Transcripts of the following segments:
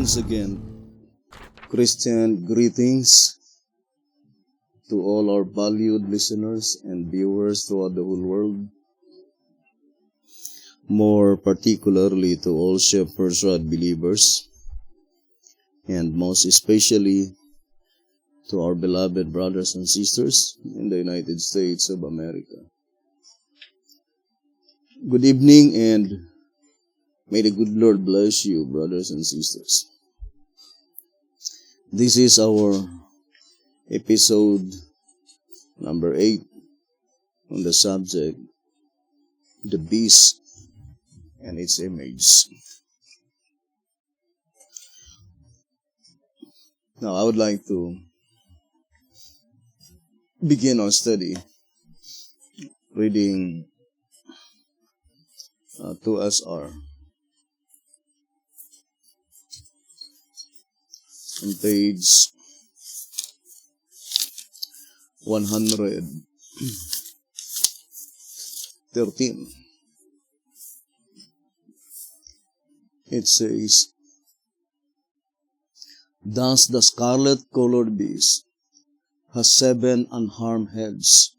once again, Christian greetings to all our valued listeners and viewers throughout the whole world, more particularly to all Shepherd's Rod believers, and most especially to our beloved brothers and sisters in the United States of America. Good evening, and may the good Lord bless you, brothers and sisters. This is our episode number 8 on the subject, the beast and its image. Now, I would like to begin our study reading 2SR on page 113. It says, "Thus the scarlet-colored beast has 7 unharmed heads.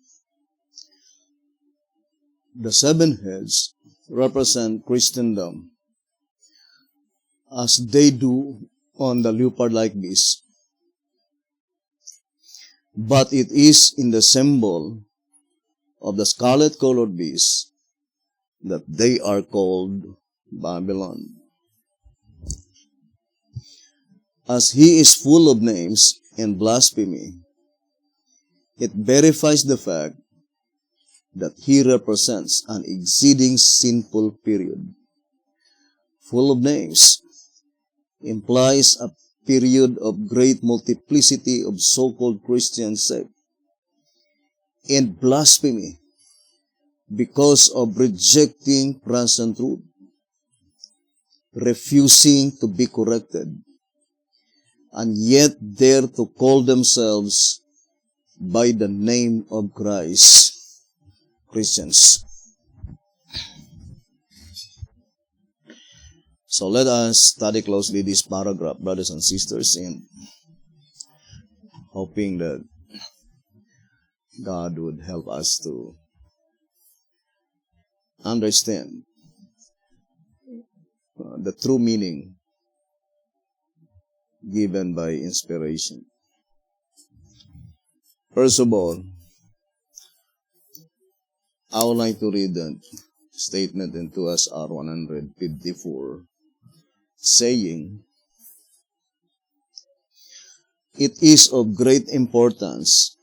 The 7 heads represent Christendom, as they do on the leopard-like beast. But it is in the symbol of the scarlet-colored beast that they are called Babylon. As he is full of names and blasphemy, it verifies the fact that he represents an exceeding sinful period. Full of names implies a period of great multiplicity of so-called Christian sects, and blasphemy because of rejecting present truth, refusing to be corrected, and yet dare to call themselves by the name of Christ, Christians." So let us study closely this paragraph, brothers and sisters, and hoping that God would help us to understand the true meaning given by inspiration. First of all, I would like to read the statement in 2SR 154, saying, "It is of great importance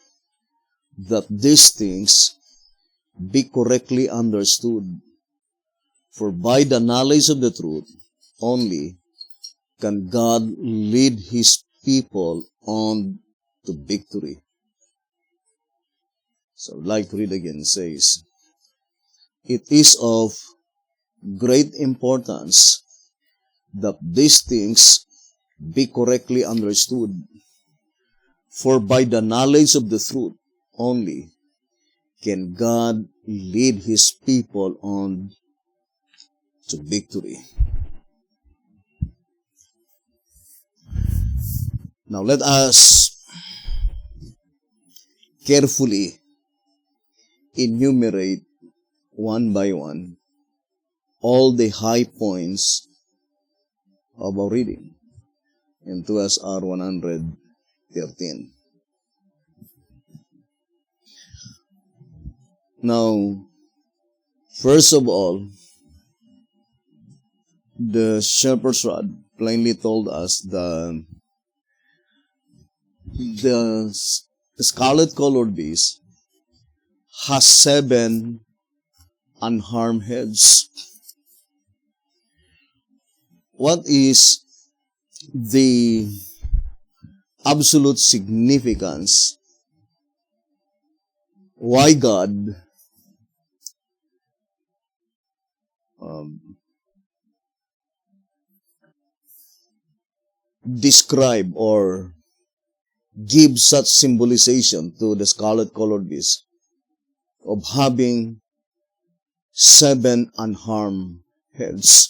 that these things be correctly understood, for by the knowledge of the truth only can God lead His people on to victory." So I'd like to read again. It says, "It is of great importance that these things be correctly understood, for by the knowledge of the truth only can God lead His people on to victory." Now let us carefully enumerate one by one all the high points of our reading in 2SR 113. Now, first of all, the Shepherd's Rod plainly told us the scarlet-colored beast has 7 unharmed heads. What is the absolute significance? Why God describe or give such symbolization to the scarlet-colored beast of having 7 unharmed heads?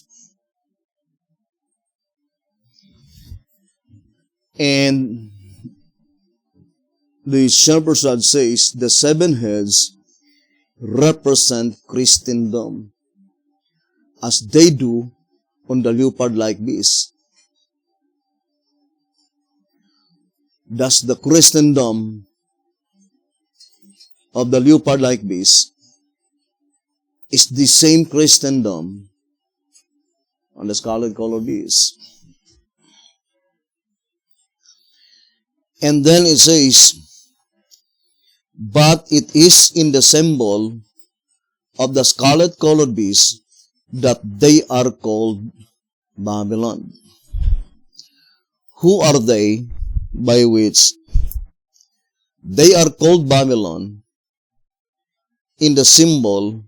And the Shamprasad says the seven heads represent Christendom as they do on the leopard-like beast. Thus, the Christendom of the leopard-like beast is the same Christendom on the scarlet-colored beast. And then it says, but it is in the symbol of the scarlet-colored beast that they are called Babylon. Who are they by which they are called Babylon in the symbol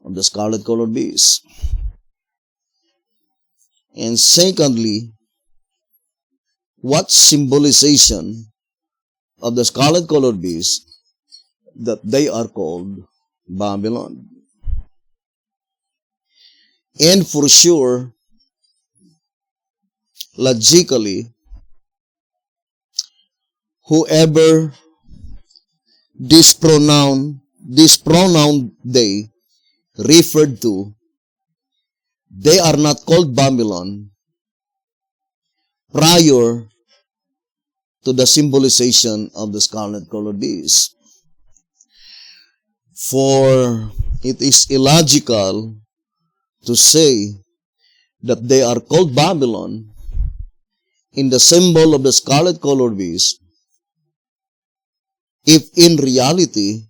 of the scarlet-colored beast? And secondly, what symbolization of the scarlet-colored beast that they are called Babylon? And for sure, logically, whoever this pronoun they referred to, they are not called Babylon prior to the symbolization of the scarlet-colored beast. For it is illogical to say that they are called Babylon in the symbol of the scarlet-colored beast if in reality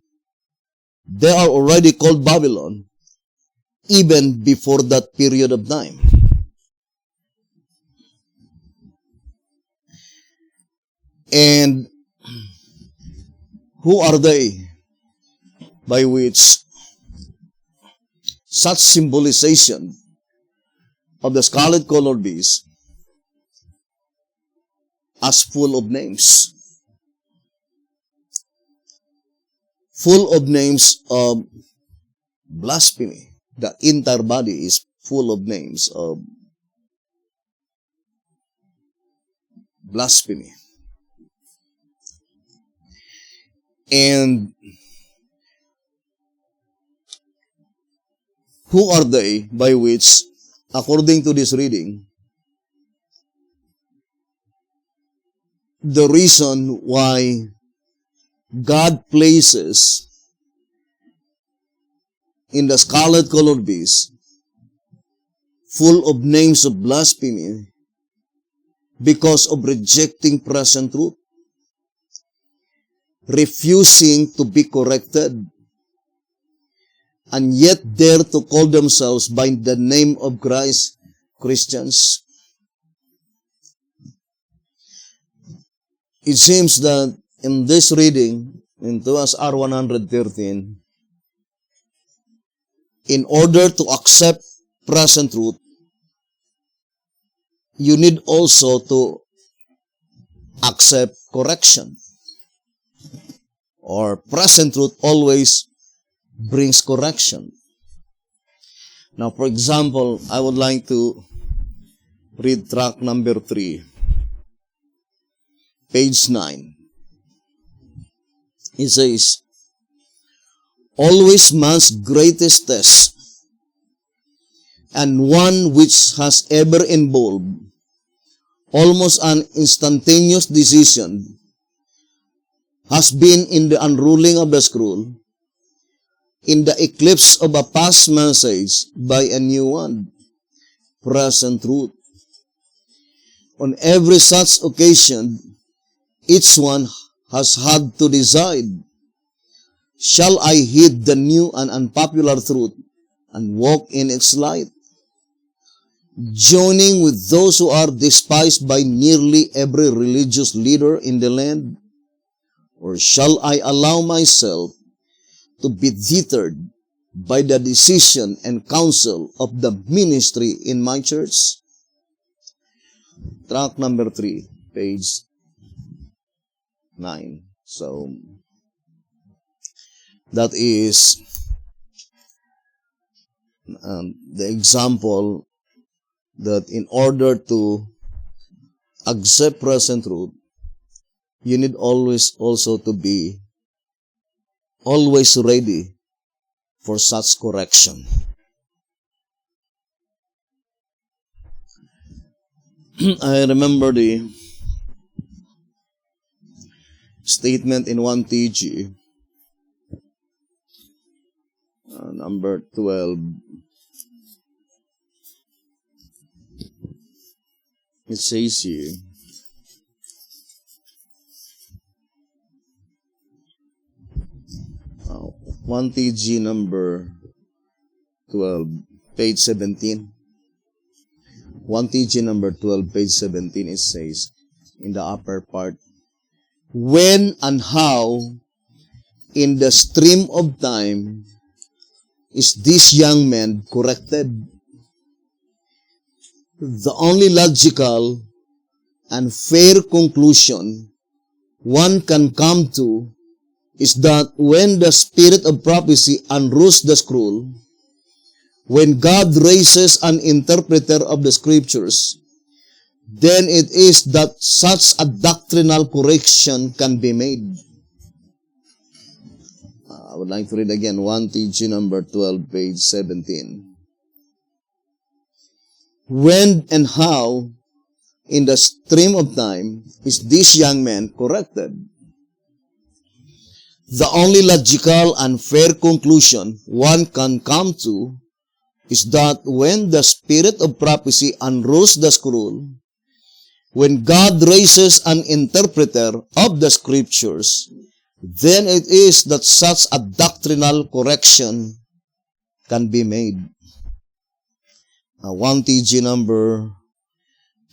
they are already called Babylon even before that period of time. And who are they by which such symbolization of the scarlet-colored beast as full of names? Full of names of blasphemy. The entire body is full of names of blasphemy. And who are they by which, according to this reading, the reason why God places in the scarlet-colored beast full of names of blasphemy because of rejecting present truth, refusing to be corrected, and yet dare to call themselves by the name of Christ Christians. It seems that in this reading, in 2SR 113, in order to accept present truth, you need also to accept correction. Or present truth always brings correction. Now, for example, I would like to read tract number 3, page 9. It says, always man's greatest test, and one which has ever involved almost an instantaneous decision, has been in the unrolling of the scroll, in the eclipse of a past message by a new one, present truth. On every such occasion, each one has had to decide, shall I heed the new and unpopular truth and walk in its light, joining with those who are despised by nearly every religious leader in the land? Or shall I allow myself to be deterred by the decision and counsel of the ministry in my church? Tract number 3, page 9. So, that is the example that in order to accept present truth, you need always also to be always ready for such correction. I remember the statement in 1TG, number 12. It says here, uh, 1TG number 12, page 17. 1TG number 12, page 17, it says, in the upper part, when and how in the stream of time is this young man corrected? The only logical and fair conclusion one can come to is that when the spirit of prophecy unroots the scroll, when God raises an interpreter of the scriptures, then it is that such a doctrinal correction can be made. I would like to read again 1TG number 12, page 17. When and how in the stream of time is this young man corrected? The only logical and fair conclusion one can come to is that when the spirit of prophecy unrolls the scroll, when God raises an interpreter of the scriptures, then it is that such a doctrinal correction can be made. 1TG number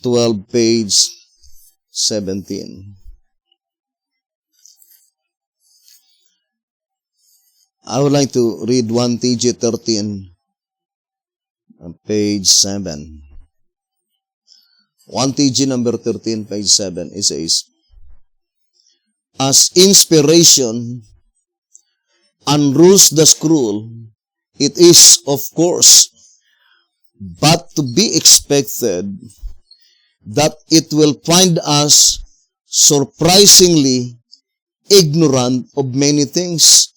12, page 17. I would like to read 1TG 13, page 7. 1TG number 13, page 7, it says, as inspiration unrolls the scroll, it is, of course, but to be expected that it will find us surprisingly ignorant of many things.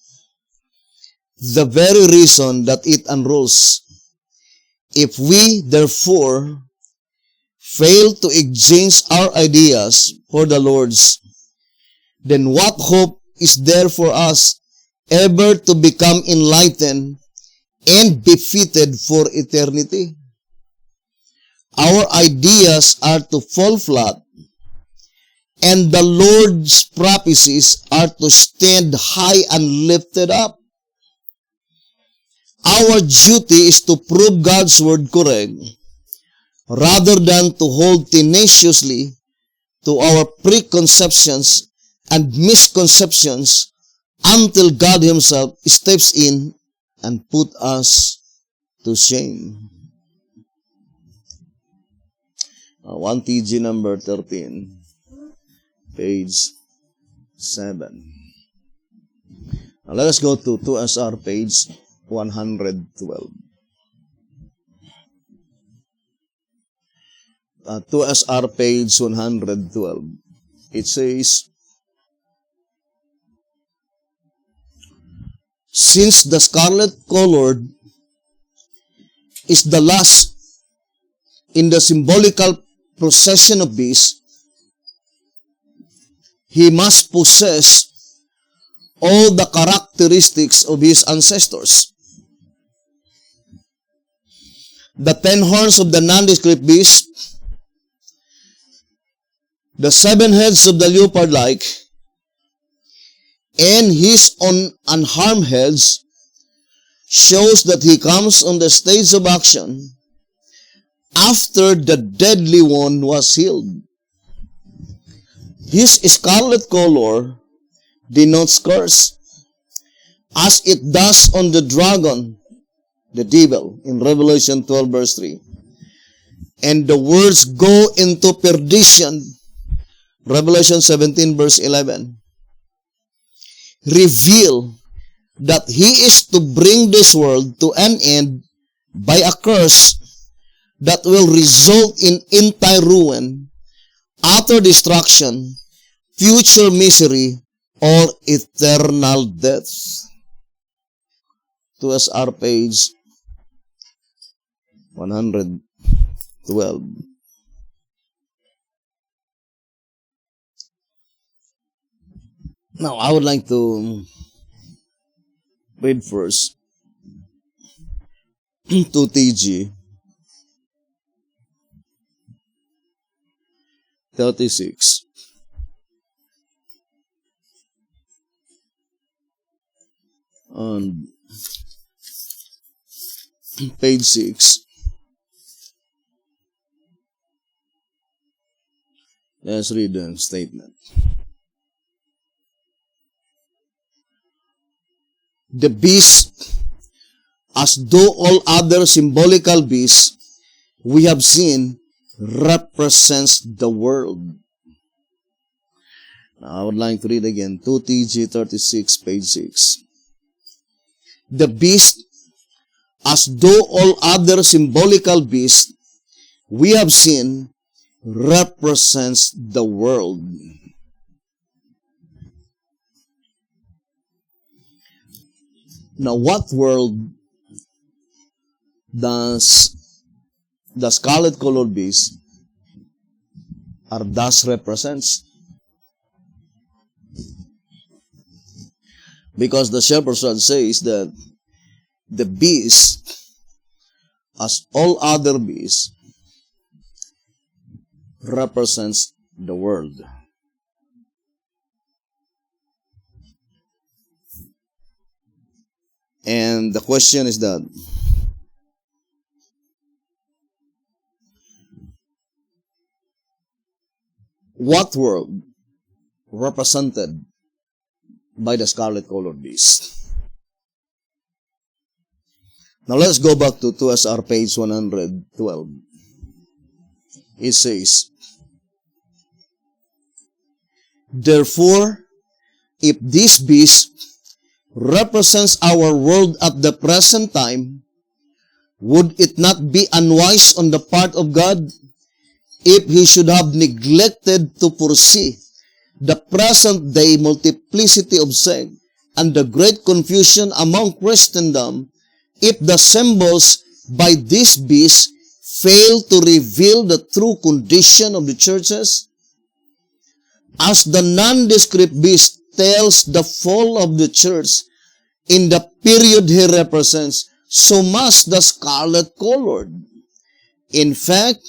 The very reason that it unrolls. If we, therefore, fail to exchange our ideas for the Lord's, then what hope is there for us ever to become enlightened and befitted for eternity? Our ideas are to fall flat, and the Lord's prophecies are to stand high and lifted up. Our duty is to prove God's word correct, rather than to hold tenaciously to our preconceptions and misconceptions until God Himself steps in and put us to shame. 1TG number 13, page 7. Now let us go to 2SR page 112. 2SR page 112. It says, since the scarlet-colored is the last in the symbolical procession of beasts, he must possess all the characteristics of his ancestors. The 10 horns of the nondescript beast, the 7 heads of the leopard-like, and his unharmed heads shows that he comes on the stage of action after the deadly one was healed. His scarlet color denotes curse, as it does on the dragon, the devil, in Revelation 12 verse 3. And the words go into perdition, Revelation 17 verse 11. Reveal that he is to bring this world to an end by a curse that will result in entire ruin utter destruction, future misery, or eternal death. To us our page 112. Now, I would like to read first 2TG 36 on page 6. Let's read the statement. The beast, as though all other symbolical beasts we have seen, represents the world. Now, I would like to read again 2TG 36, page 6. The beast, as though all other symbolical beasts we have seen, represents the world. Now, what world does the scarlet-colored beast are thus represents? Because the shepherd's rod says that the beast, as all other beasts, represents the world. And the question is that, what world represented by the scarlet-colored beast? Now let's go back to 2SR page 112. It says, therefore, if this beast represents our world at the present time, would it not be unwise on the part of God if He should have neglected to foresee the present day multiplicity of sect and the great confusion among Christendom, if the symbols by this beast fail to reveal the true condition of the churches? As the nondescript beast tells the fall of the church in the period he represents, so must the scarlet-colored. In fact,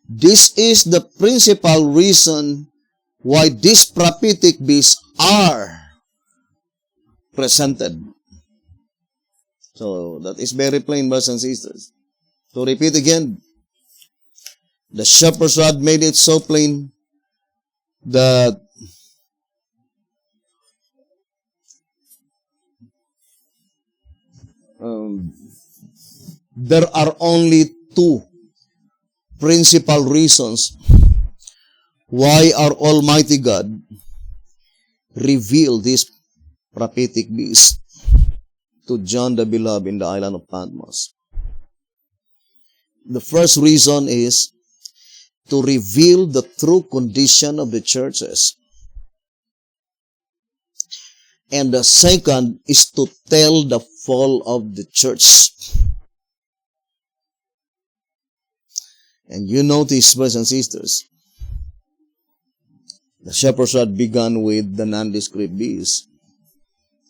this is the principal reason why these prophetic beasts are presented. So, that is very plain, brothers and sisters. To repeat again, the shepherd's rod made it so plain that there are only two principal reasons why our Almighty God revealed this prophetic beast to John the Beloved in the island of Patmos. The first reason is to reveal the true condition of the churches. And the second is to tell the fall of the church. And you notice, brothers and sisters, the shepherd's rod began with the nondescript beast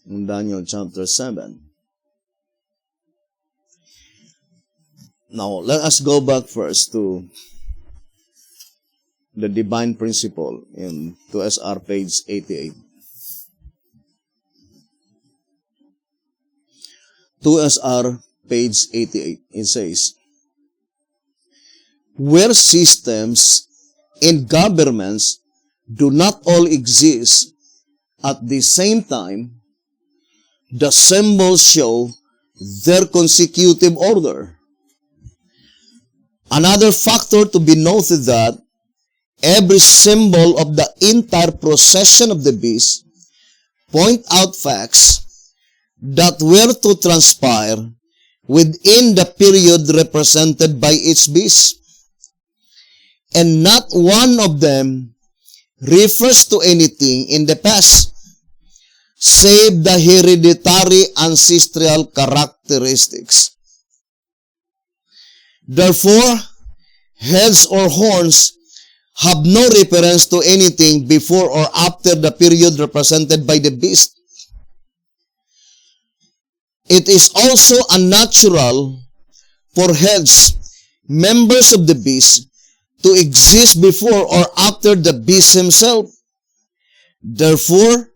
in Daniel chapter 7. Now, let us go back first to the divine principle in 2SR page 88. 2SR page 88, it says, where systems and governments do not all exist at the same time, the symbols show their consecutive order. Another factor to be noted that every symbol of the entire procession of the beast point out facts that were to transpire within the period represented by each beast. and not one of them refers to anything in the past, save the hereditary ancestral characteristics. Therefore, heads or horns have no reference to anything before or after the period represented by the beast. It is also unnatural for heads, members of the beast, to exist before or after the beast himself. Therefore,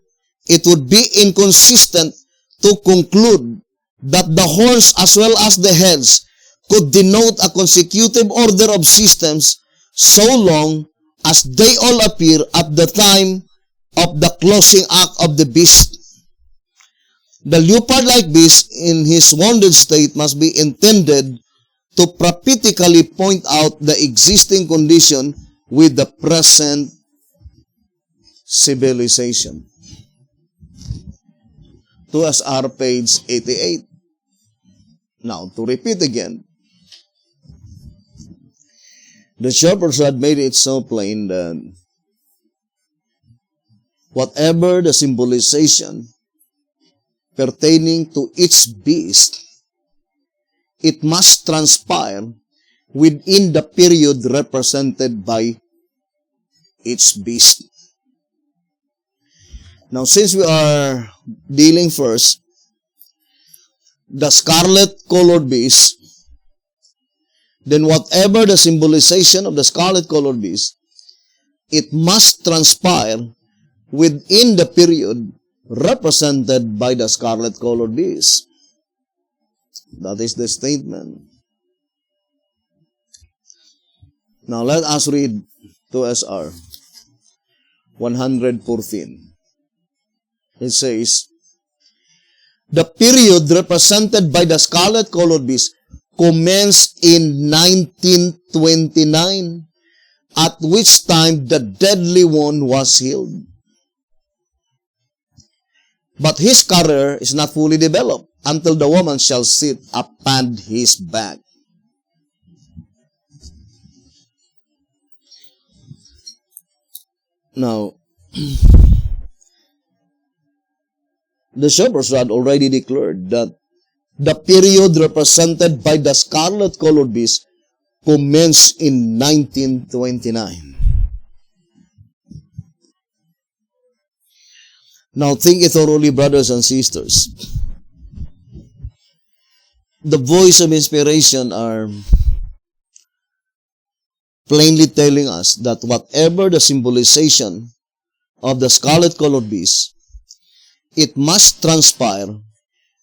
it would be inconsistent to conclude that the horns as well as the heads could denote a consecutive order of systems so long as they all appear at the time of the closing act of the beast. The leopard-like beast in his wounded state must be intended to prophetically point out the existing condition with the present civilization. 2SR page 88. Now, to repeat again, the shepherds had made it so plain that whatever the symbolization pertaining to each beast, it must transpire within the period represented by each beast. Now, since we are dealing first, the scarlet-colored beast, then whatever the symbolization of the scarlet-colored beast, it must transpire within the period represented by the scarlet-colored beast. That is the statement. Now let us read 2SR 114. It says, the period represented by the scarlet-colored beast commenced in 1929, at which time the deadly one was healed. But his career is not fully developed until the woman shall sit upon his back. Now, the shepherds had already declared that the period represented by the scarlet-colored beast commenced in 1929. Now think it thoroughly, brothers and sisters. The voice of inspiration are plainly telling us that whatever the symbolization of the scarlet-colored beast, it must transpire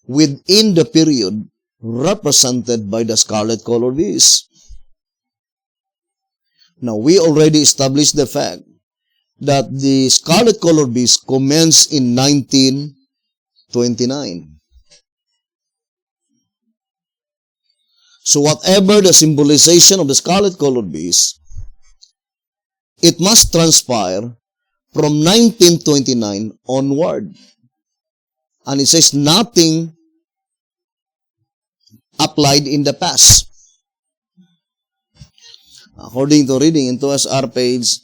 within the period represented by the scarlet-colored beast. Now, we already established the fact that the scarlet-colored beast commenced in 1929. So whatever the symbolization of the scarlet-colored beast, it must transpire from 1929 onward. And it says nothing applied in the past. According to reading in 2SR page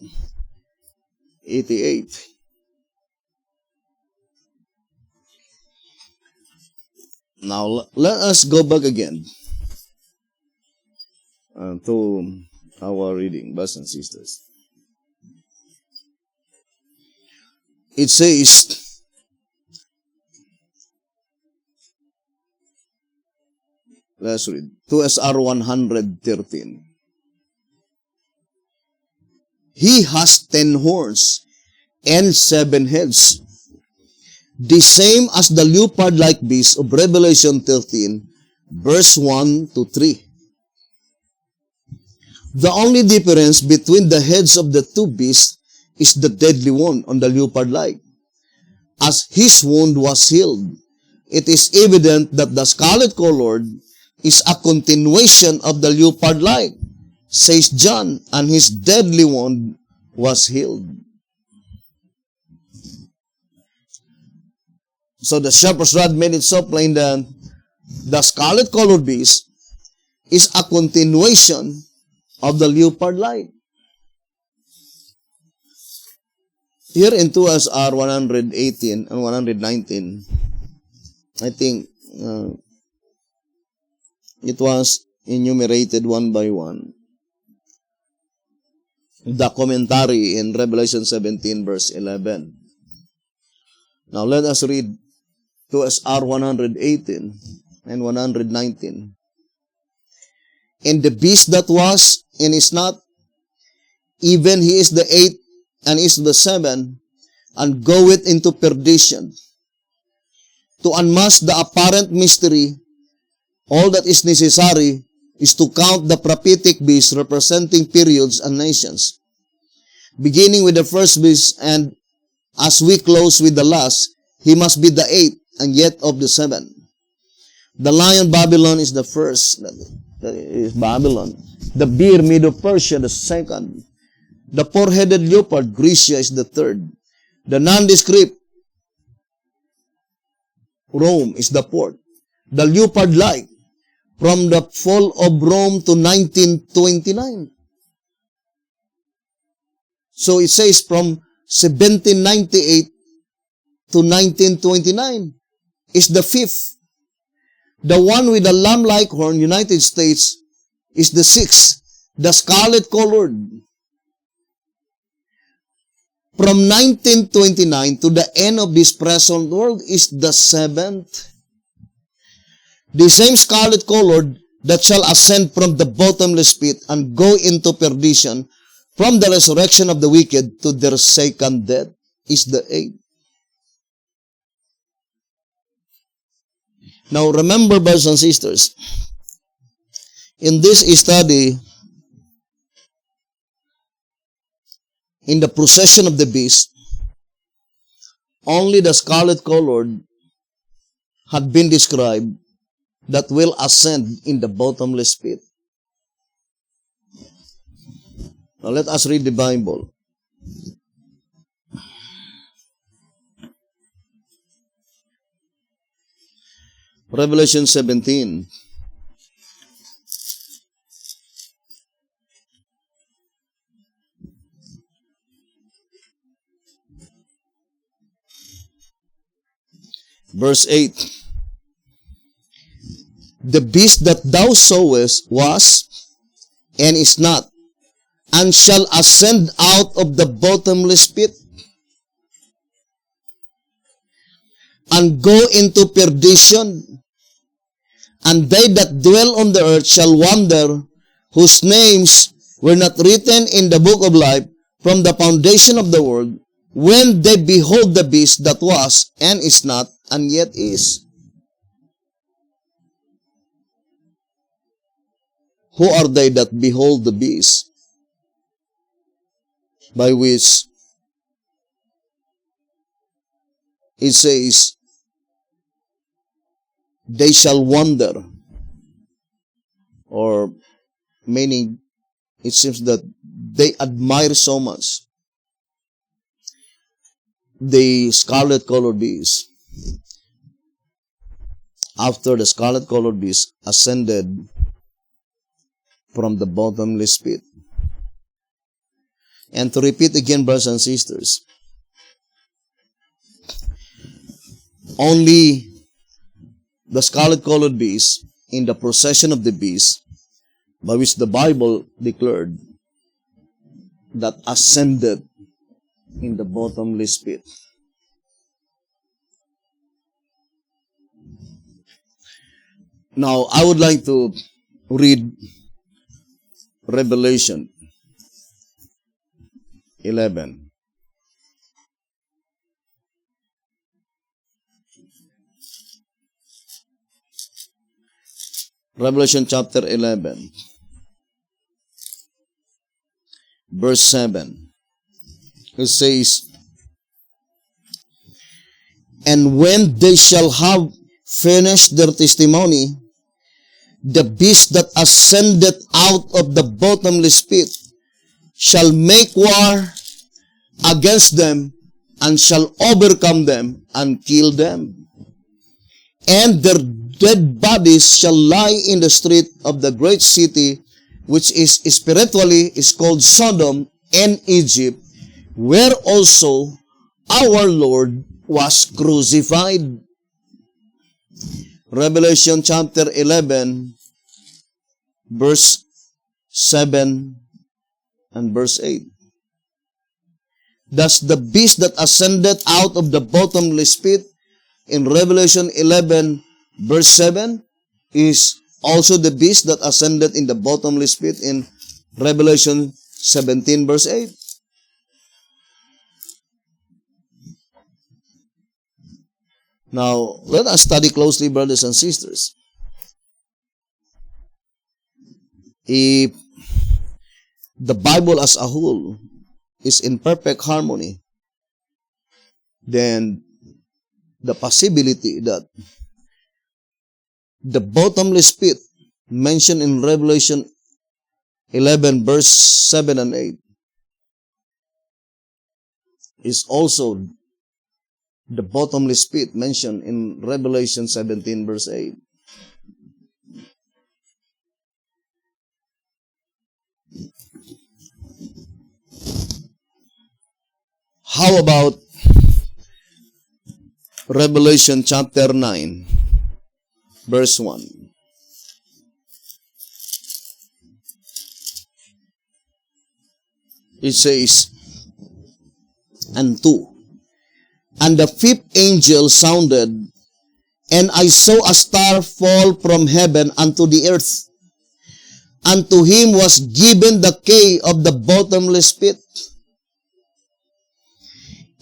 88. Now, let us go back again to our reading, brothers and sisters. It says, let's read, 2SR 113. He has 10 horns and 7 heads, the same as the leopard-like beast of Revelation 13, verse 1 to 3. The only difference between the heads of the two beasts is the deadly wound on the leopard-like. As his wound was healed, it is evident that the scarlet-colored is a continuation of the leopard-like, says John, and his deadly wound was healed. So the shepherd's rod made it so plain that the scarlet-colored beast is a continuation of the leopard-like. Here in 2SR 118 and 119, I think it was enumerated one by one. The commentary in Revelation 17 verse 11. Now let us read 2SR 118 and 119. And the beast that was and is not, even he is the eighth and is the seventh, and goeth into perdition. To unmask the apparent mystery, all that is necessary is to count the prophetic beast representing periods and nations. Beginning with the first beast, and as we close with the last, he must be the eighth and yet of the seventh. The lion Babylon is the first, that is Babylon. The bear Medo-Persia, the second. The four-headed leopard, Grecia, is the third. The nondescript, Rome, is the fourth. The leopard-like, from the fall of Rome to 1929. So it says from 1798 to 1929 is the fifth. The one with the lamb-like horn, United States, is the sixth, the scarlet-colored. From 1929 to the end of this present world is the seventh. The same scarlet-colored that shall ascend from the bottomless pit and go into perdition from the resurrection of the wicked to their second death is the eighth. Now remember, brothers and sisters, in this study, in the procession of the beast, only the scarlet-colored had been described that will ascend in the bottomless pit. Now let us read the Bible. Revelation 17. Verse 8. The beast that thou sawest was, and is not, and shall ascend out of the bottomless pit, and go into perdition, and they that dwell on the earth shall wander, whose names were not written in the book of life from the foundation of the world, when they behold the beast that was, and is not, and yet is. Who are they that behold the beast, by which it says, they shall wander, or meaning, it seems that they admire so much the scarlet-colored beast. After the scarlet-colored beast ascended from the bottomless pit. And to repeat again, brothers and sisters, only the scarlet-colored beast in the procession of the beast, by which the Bible declared that ascended in the bottomless pit. Now, I would like to read Revelation 11. Revelation chapter 11, verse 7. It says, and when they shall have finished their testimony, the beast that ascended out of the bottomless pit shall make war against them, and shall overcome them, and kill them. And their dead bodies shall lie in the street of the great city, which is spiritually is called Sodom and Egypt, where also our Lord was crucified. Revelation chapter 11, verse 7 and verse 8. Thus the beast that ascended out of the bottomless pit in Revelation 11, verse 7 is also the beast that ascended in the bottomless pit in Revelation 17, verse 8. Now, let us study closely, brothers and sisters. If the Bible as a whole is in perfect harmony, then the possibility that the bottomless pit mentioned in Revelation 11 verse 7 and 8 is also the bottomless pit mentioned in Revelation 17 verse 8. How about Revelation chapter 9, verse 1? It says, and 2. And the fifth angel sounded, and I saw a star fall from heaven unto the earth. Unto him was given the key of the bottomless pit.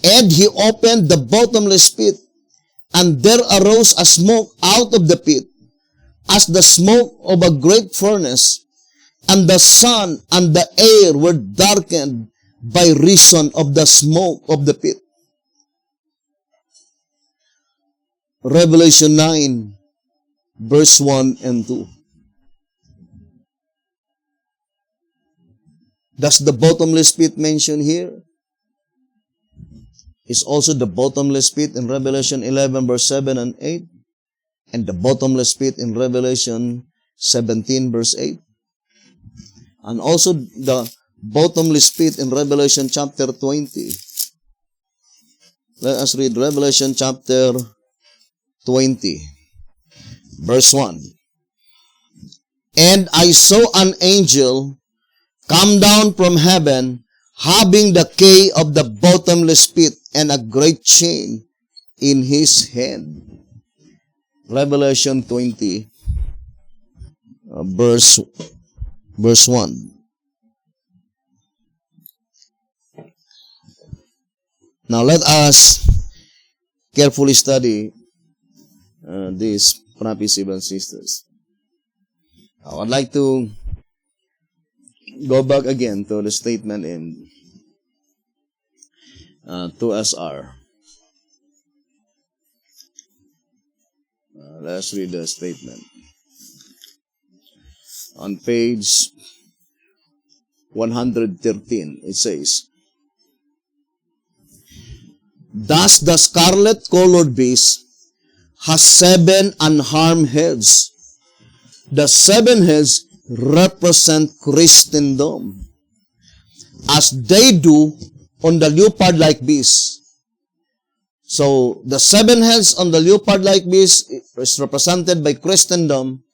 And he opened the bottomless pit, and there arose a smoke out of the pit, as the smoke of a great furnace, and the sun and the air were darkened by reason of the smoke of the pit. Revelation 9, verse 1 and 2. Does the bottomless pit mentioned here is also the bottomless pit in Revelation 11, verse 7 and 8, and the bottomless pit in Revelation 17, verse 8, and also the bottomless pit in Revelation chapter 20. Let us read Revelation chapter 20, verse 1. And I saw an angel come down from heaven, having the key of the bottomless pit and a great chain in his hand. Revelation 20, verse 1. Now let us carefully study these prophecy, brothers and sisters. I would like to go back again to the statement in 2SR. Let's read the statement. On page 113, it says, thus the scarlet-colored beast has 7 unharmed heads. The 7 heads represent Christendom, as they do on the leopard-like beast. So, the 7 heads on the leopard-like beast is represented by Christendom,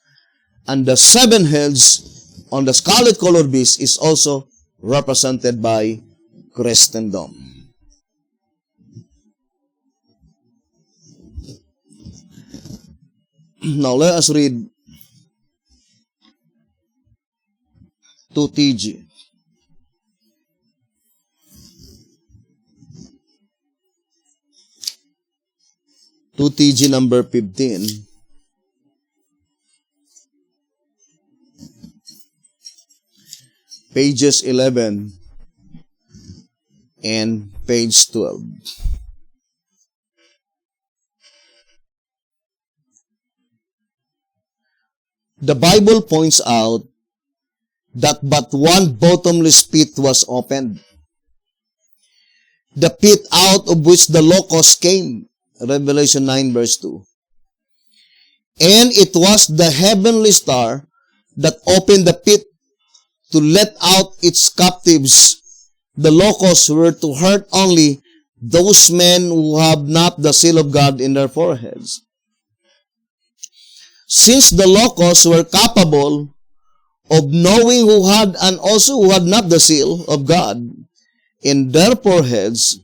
and the 7 heads on the scarlet-colored beast is also represented by Christendom. Now, let us read 2TG. number 15. Pages 11 and page 12. The Bible points out that but one bottomless pit was opened. The pit out of which the locusts came. Revelation 9 verse 2. And it was the heavenly star that opened the pit to let out its captives. The locusts were to hurt only those men who have not the seal of God in their foreheads. Since the locusts were capable of knowing who had and also who had not the seal of God in their foreheads,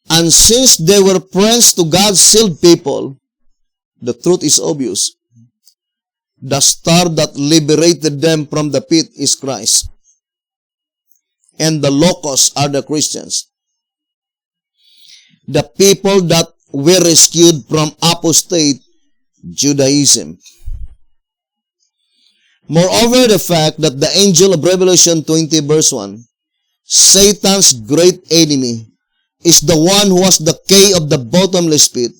and since they were friends to God's sealed people, the truth is obvious. The star that liberated them from the pit is Christ, and the locusts are the Christians, the people that were rescued from apostate Judaism. Moreover, the fact that the angel of Revelation 20 verse 1, Satan's great enemy, is the one who has the key of the bottomless pit,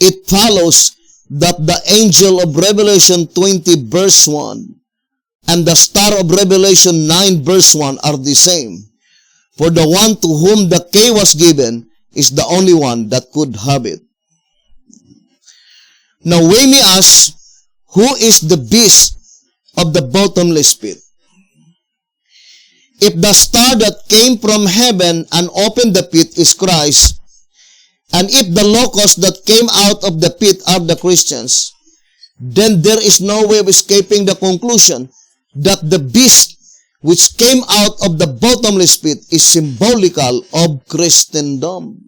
it follows that the angel of Revelation 20 verse 1 and the star of Revelation 9 verse 1 are the same. For the one to whom the key was given is the only one that could have it. Now we may ask, who is the beast of the bottomless pit? If the star that came from heaven and opened the pit is Christ, and if the locusts that came out of the pit are the Christians, then there is no way of escaping the conclusion that the beast which came out of the bottomless pit is symbolical of Christendom.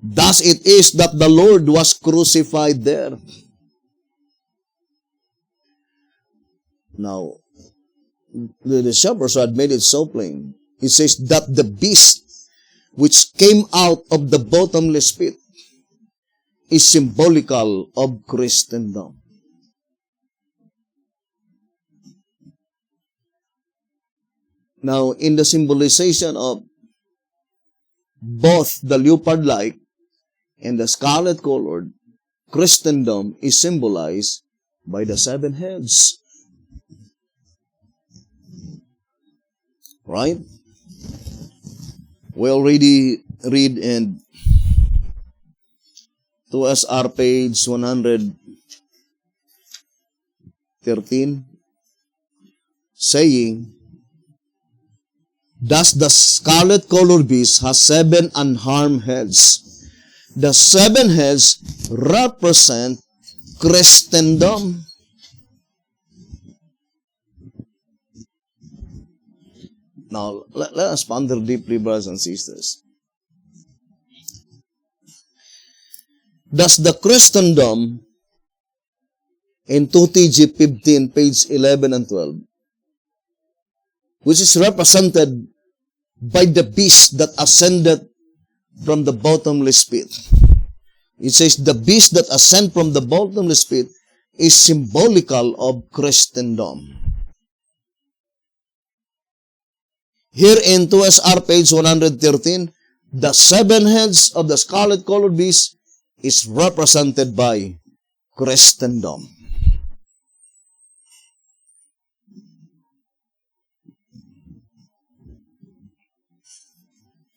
Thus it is that the Lord was crucified there. Now, the shepherds had made it so plain. It says that the beast which came out of the bottomless pit is symbolical of Christendom. Now, in the symbolization of both the leopard-like and the scarlet-colored, Christendom is symbolized by the 7 heads. Right? We already read in 2SR page 113, saying, thus the scarlet-colored beast has 7 unharmed heads. The 7 heads represent Christendom. Now, let us ponder deeply, brothers and sisters. Does the Christendom in 2TG 15, page 11 and 12, which is represented by the beast that ascended from the bottomless pit. It says the beast that ascended from the bottomless pit is symbolical of Christendom. Here in 2SR page 113, the 7 heads of the scarlet-colored beast is represented by Christendom.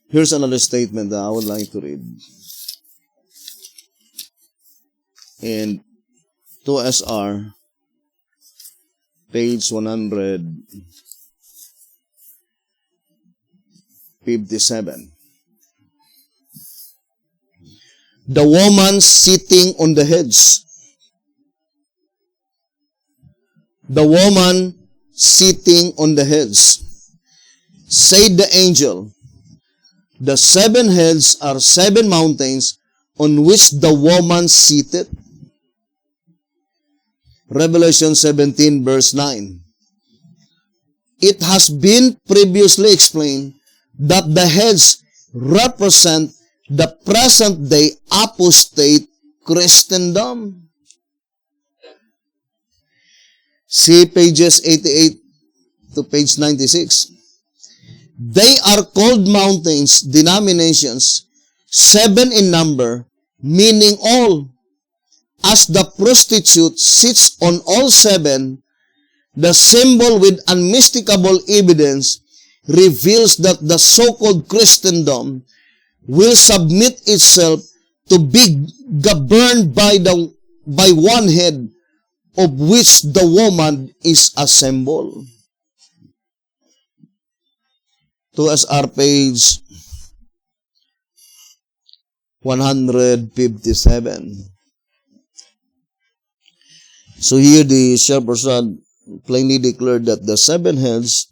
Here's another statement that I would like to read. In 2SR, page 157. The woman sitting on the heads. The woman sitting on the heads. Said the angel, the 7 heads are 7 mountains on which the woman seated. Revelation 17 verse 9. It has been previously explained that the heads represent the present-day apostate Christendom. See pages 88 to page 96. They are called mountains, denominations, 7 in number, meaning all. As the prostitute sits on all 7, the symbol with unmistakable evidence reveals that the so-called Christendom will submit itself to be governed by one head, of which the woman is a symbol. 2SR page 157. So here the shepherd plainly declared that the seven heads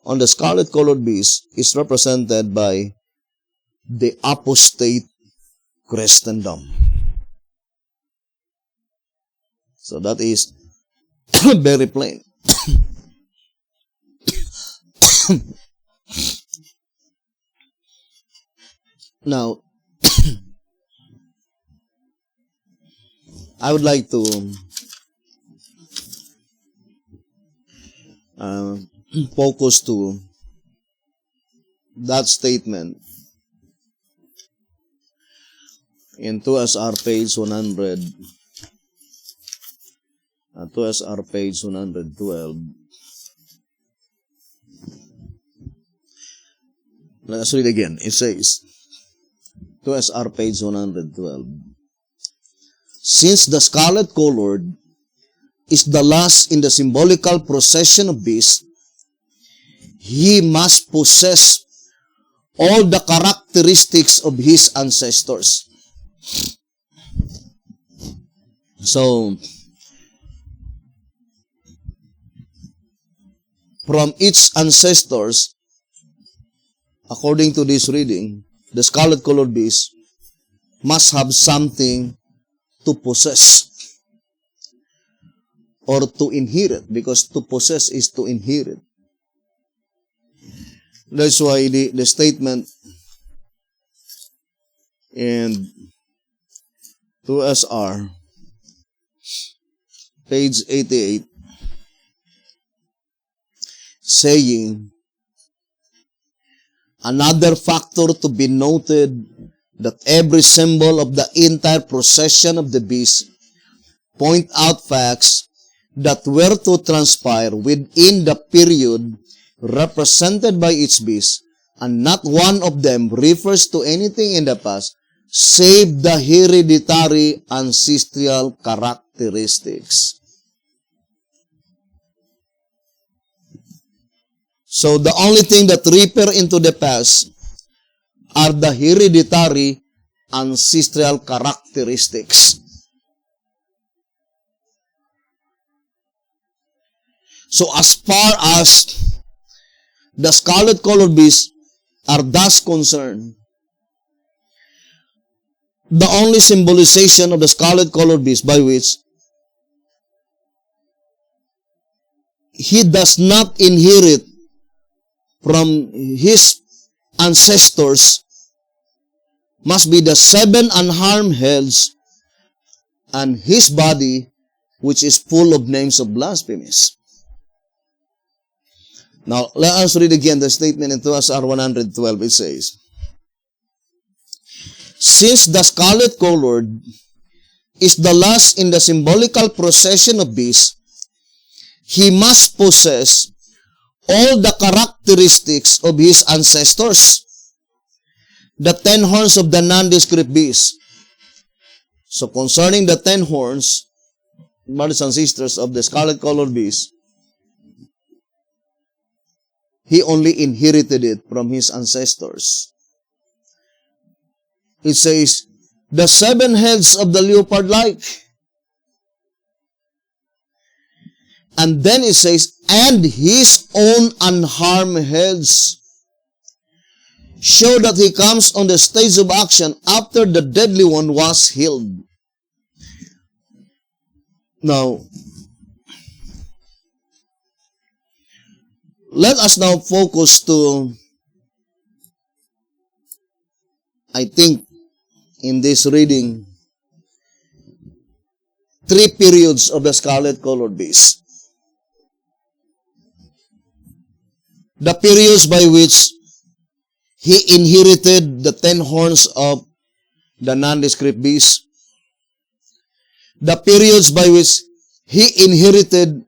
on the scarlet colored beast is represented by the apostate Christendom. So that is very plain. Now, I would like to focus to that statement in 2SR page 100, 2SR page 112. Let us read again. It says, 2SR page 112. Since the scarlet colored is the last in the symbolical procession of beasts, he must possess all the characteristics of his ancestors. So, from each ancestors, according to this reading, the scarlet colored beast must have something to possess or to inherit, because to possess is to inherit. That's why the statement in 2SR page 88 saying, another factor to be noted that every symbol of the entire procession of the beast point out facts that were to transpire within the period represented by each beast, and not one of them refers to anything in the past save the hereditary ancestral characteristics. So the only thing that refer into the past are the hereditary ancestral characteristics. So as far as the scarlet colored beasts are thus concerned, the only symbolization of the scarlet colored beast by which he does not inherit from his ancestors must be the seven unharmed heads and his body, which is full of names of blasphemies. Now, let us read again the statement in 2SR 112. It says, since the scarlet colored is the last in the symbolical procession of beasts, he must possess all the characteristics of his ancestors, the 10 horns of the nondescript beast. So concerning the 10 horns, brothers and sisters, of the scarlet colored beast, he only inherited it from his ancestors. It says, the 7 heads of the leopard-like. And then it says, and his own unharmed heads, show that he comes on the stage of action after the deadly one was healed. Now, let us now focus to, I think, in this reading, 3 periods of the scarlet colored beast. The periods by which he inherited the 10 horns of the nondescript beast. The periods by which he inherited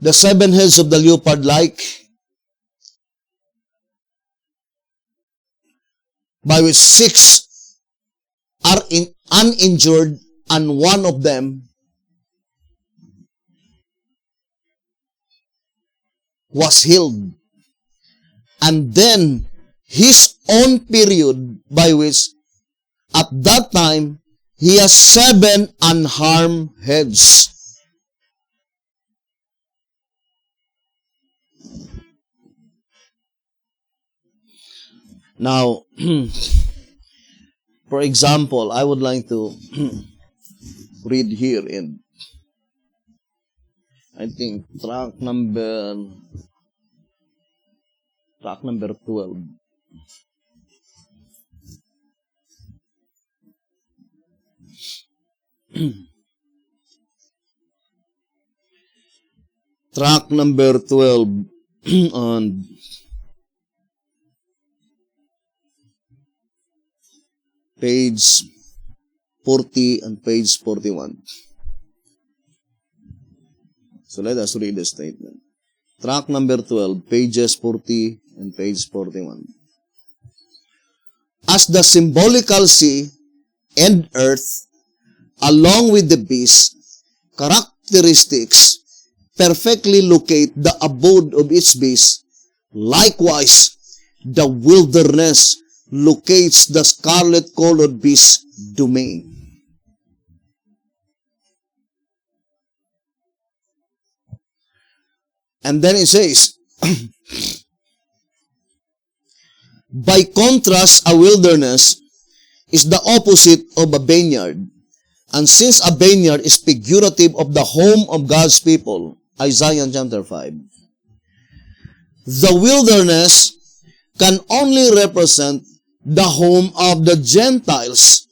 the 7 heads of the leopard-like, by which 6 are uninjured and 1 of them was healed. and then his own period by which at that time he has 7 unharmed heads. Now, for example, I would like to read here in, I think, track number 12. Track number 12 on page 40 and page 41. So let us read the statement. Track number 12, pages 40 and page 41. As the symbolical sea and earth, along with the beast, characteristics perfectly locate the abode of each beast, likewise, the wilderness locates the scarlet-colored beast's domain. And then it says, by contrast, a wilderness is the opposite of a vineyard. And since a vineyard is figurative of the home of God's people, Isaiah chapter 5, the wilderness can only represent the home of the Gentiles.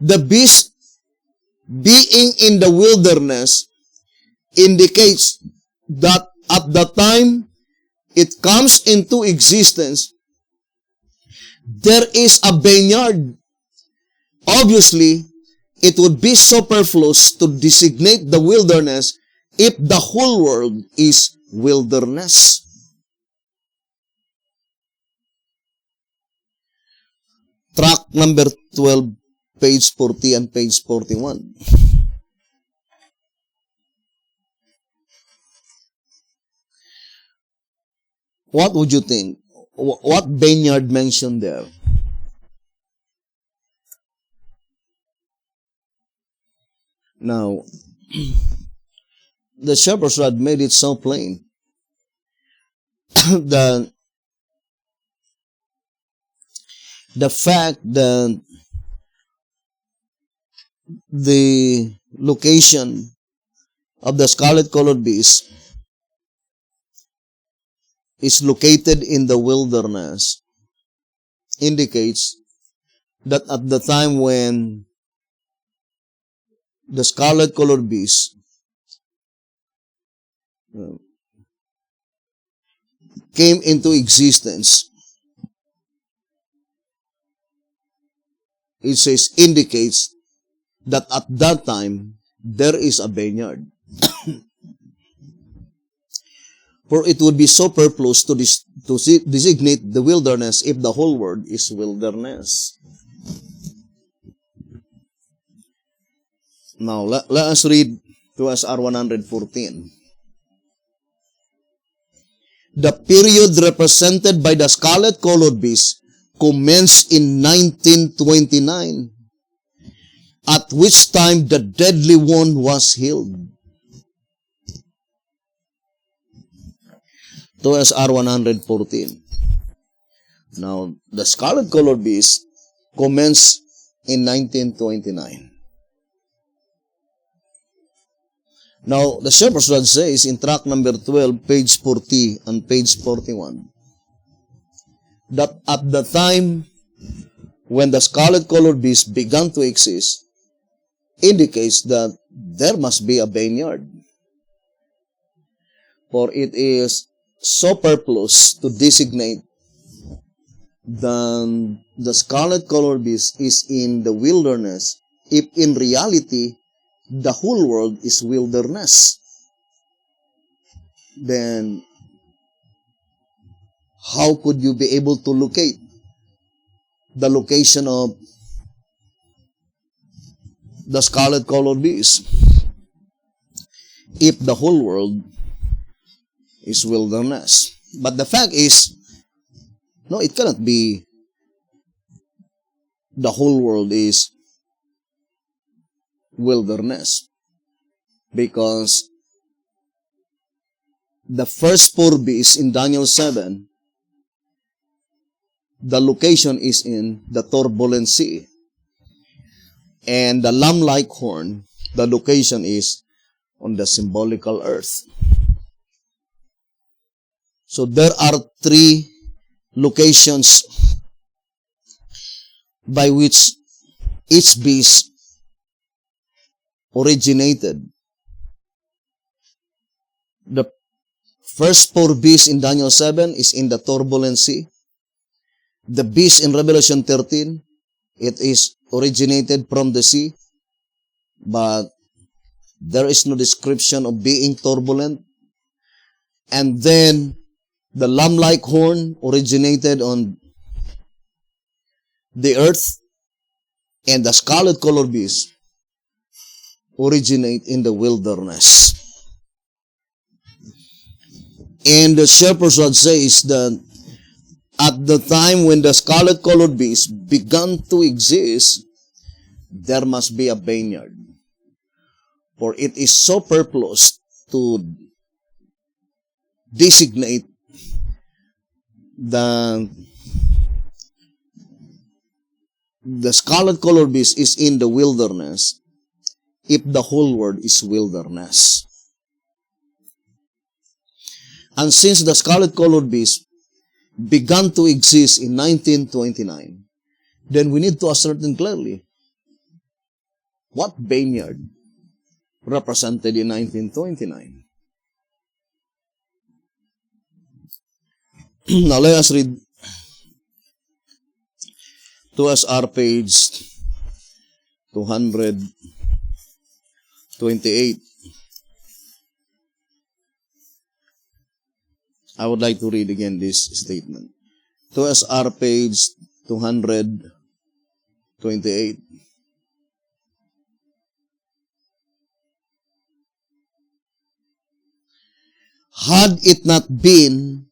The beast being in the wilderness indicates that at the time it comes into existence, there is a vineyard. Obviously, it would be superfluous to designate the wilderness if the whole world is wilderness. Track number 12, page 40 and page 41. What would you think? What vineyard mentioned there? Now, the shepherd's rod made it so plain that the fact that the location of the scarlet-colored beast is located in the wilderness indicates that at the time when the scarlet-colored beast came into existence, it says, indicates that at that time, there is a vineyard. For it would be superfluous to designate the wilderness if the whole world is wilderness. Now, let us read to us R114. The period represented by the scarlet-colored beast commenced in 1929, at which time the deadly wound was healed. To us R114. Now, the scarlet-colored beast commenced in 1929. Now, the shepherd's rod says in track number 12, page 40 and page 41, that at the time when the scarlet-colored beast began to exist, indicates that there must be a vineyard. For it is superfluous to designate that the scarlet-colored beast is in the wilderness if in reality the whole world is wilderness. Then how could you be able to locate the location of the scarlet-colored beast if the whole world is wilderness? But the fact is, no, it cannot be the whole world is wilderness. Because the first 4 beasts in Daniel 7, the location is in the turbulent sea. And the lamb-like horn, the location is on the symbolical earth. So there are 3 locations by which each beast originated. The first 4 beasts in Daniel 7 is in the turbulent sea. The beast in Revelation 13, it is originated from the sea, but there is no description of being turbulent. And then the lamb-like horn originated on the earth, and the scarlet-colored beast originate in the wilderness. And the shepherd's rod says that at the time when the scarlet-colored beast began to exist, there must be a vineyard. For it is so purposed to designate the scarlet-colored beast is in the wilderness if the whole world is wilderness. And since the scarlet-colored beast began to exist in 1929, then we need to ascertain clearly what vineyard represented in 1929. Now let us read to us our page 228. I would like to read again this statement. To us our page 228. Had it not been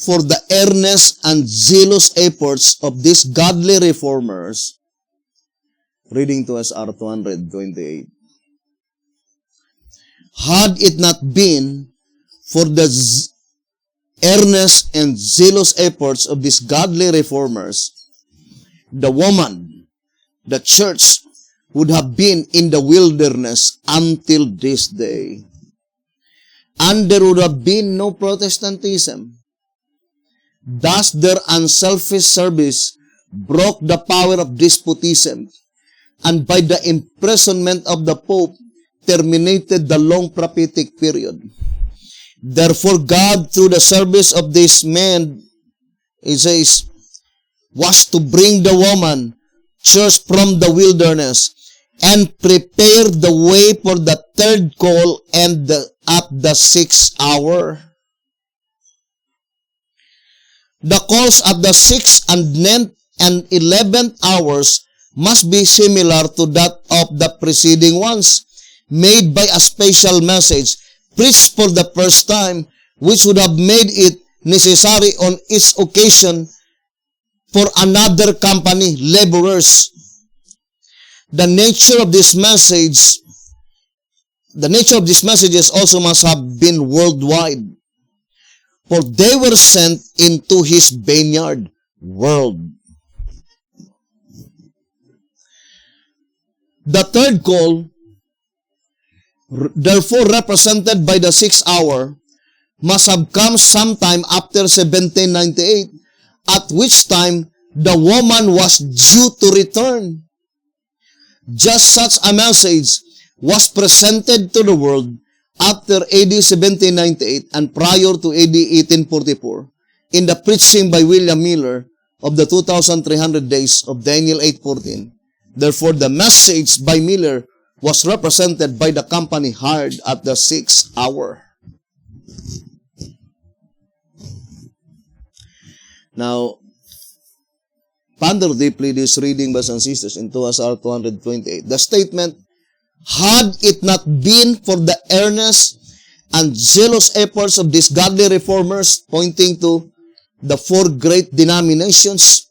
for the earnest and zealous efforts of these godly reformers, reading to us our 228. Had it not been for the earnest and zealous efforts of these godly reformers, the woman, the church, would have been in the wilderness until this day. And there would have been no Protestantism. Thus their unselfish service broke the power of despotism, and by the imprisonment of the Pope, terminated the long prophetic period. Therefore God, through the service of this man, it says, was to bring the woman, church, from the wilderness, and prepare the way for the third call and at the 6th hour. The calls at the 6th and 9th and 11th hours must be similar to that of the preceding ones, made by a special message, preached for the first time, which would have made it necessary on each occasion for another company, laborers. The nature of these messages also must have been worldwide, for they were sent into his vineyard world. The third call, therefore represented by the 6th hour, must have come sometime after 1798, at which time the woman was due to return. Just such a message was presented to the world after AD 1798 and prior to AD 1844 in the preaching by William Miller of the 2,300 days of Daniel 8:14. Therefore, the message by Miller was represented by the company hired at the 6th hour. Now, ponder deeply this reading, brothers and sisters, in 228. The statement, had it not been for the earnest and zealous efforts of these godly reformers, pointing to the four great denominations,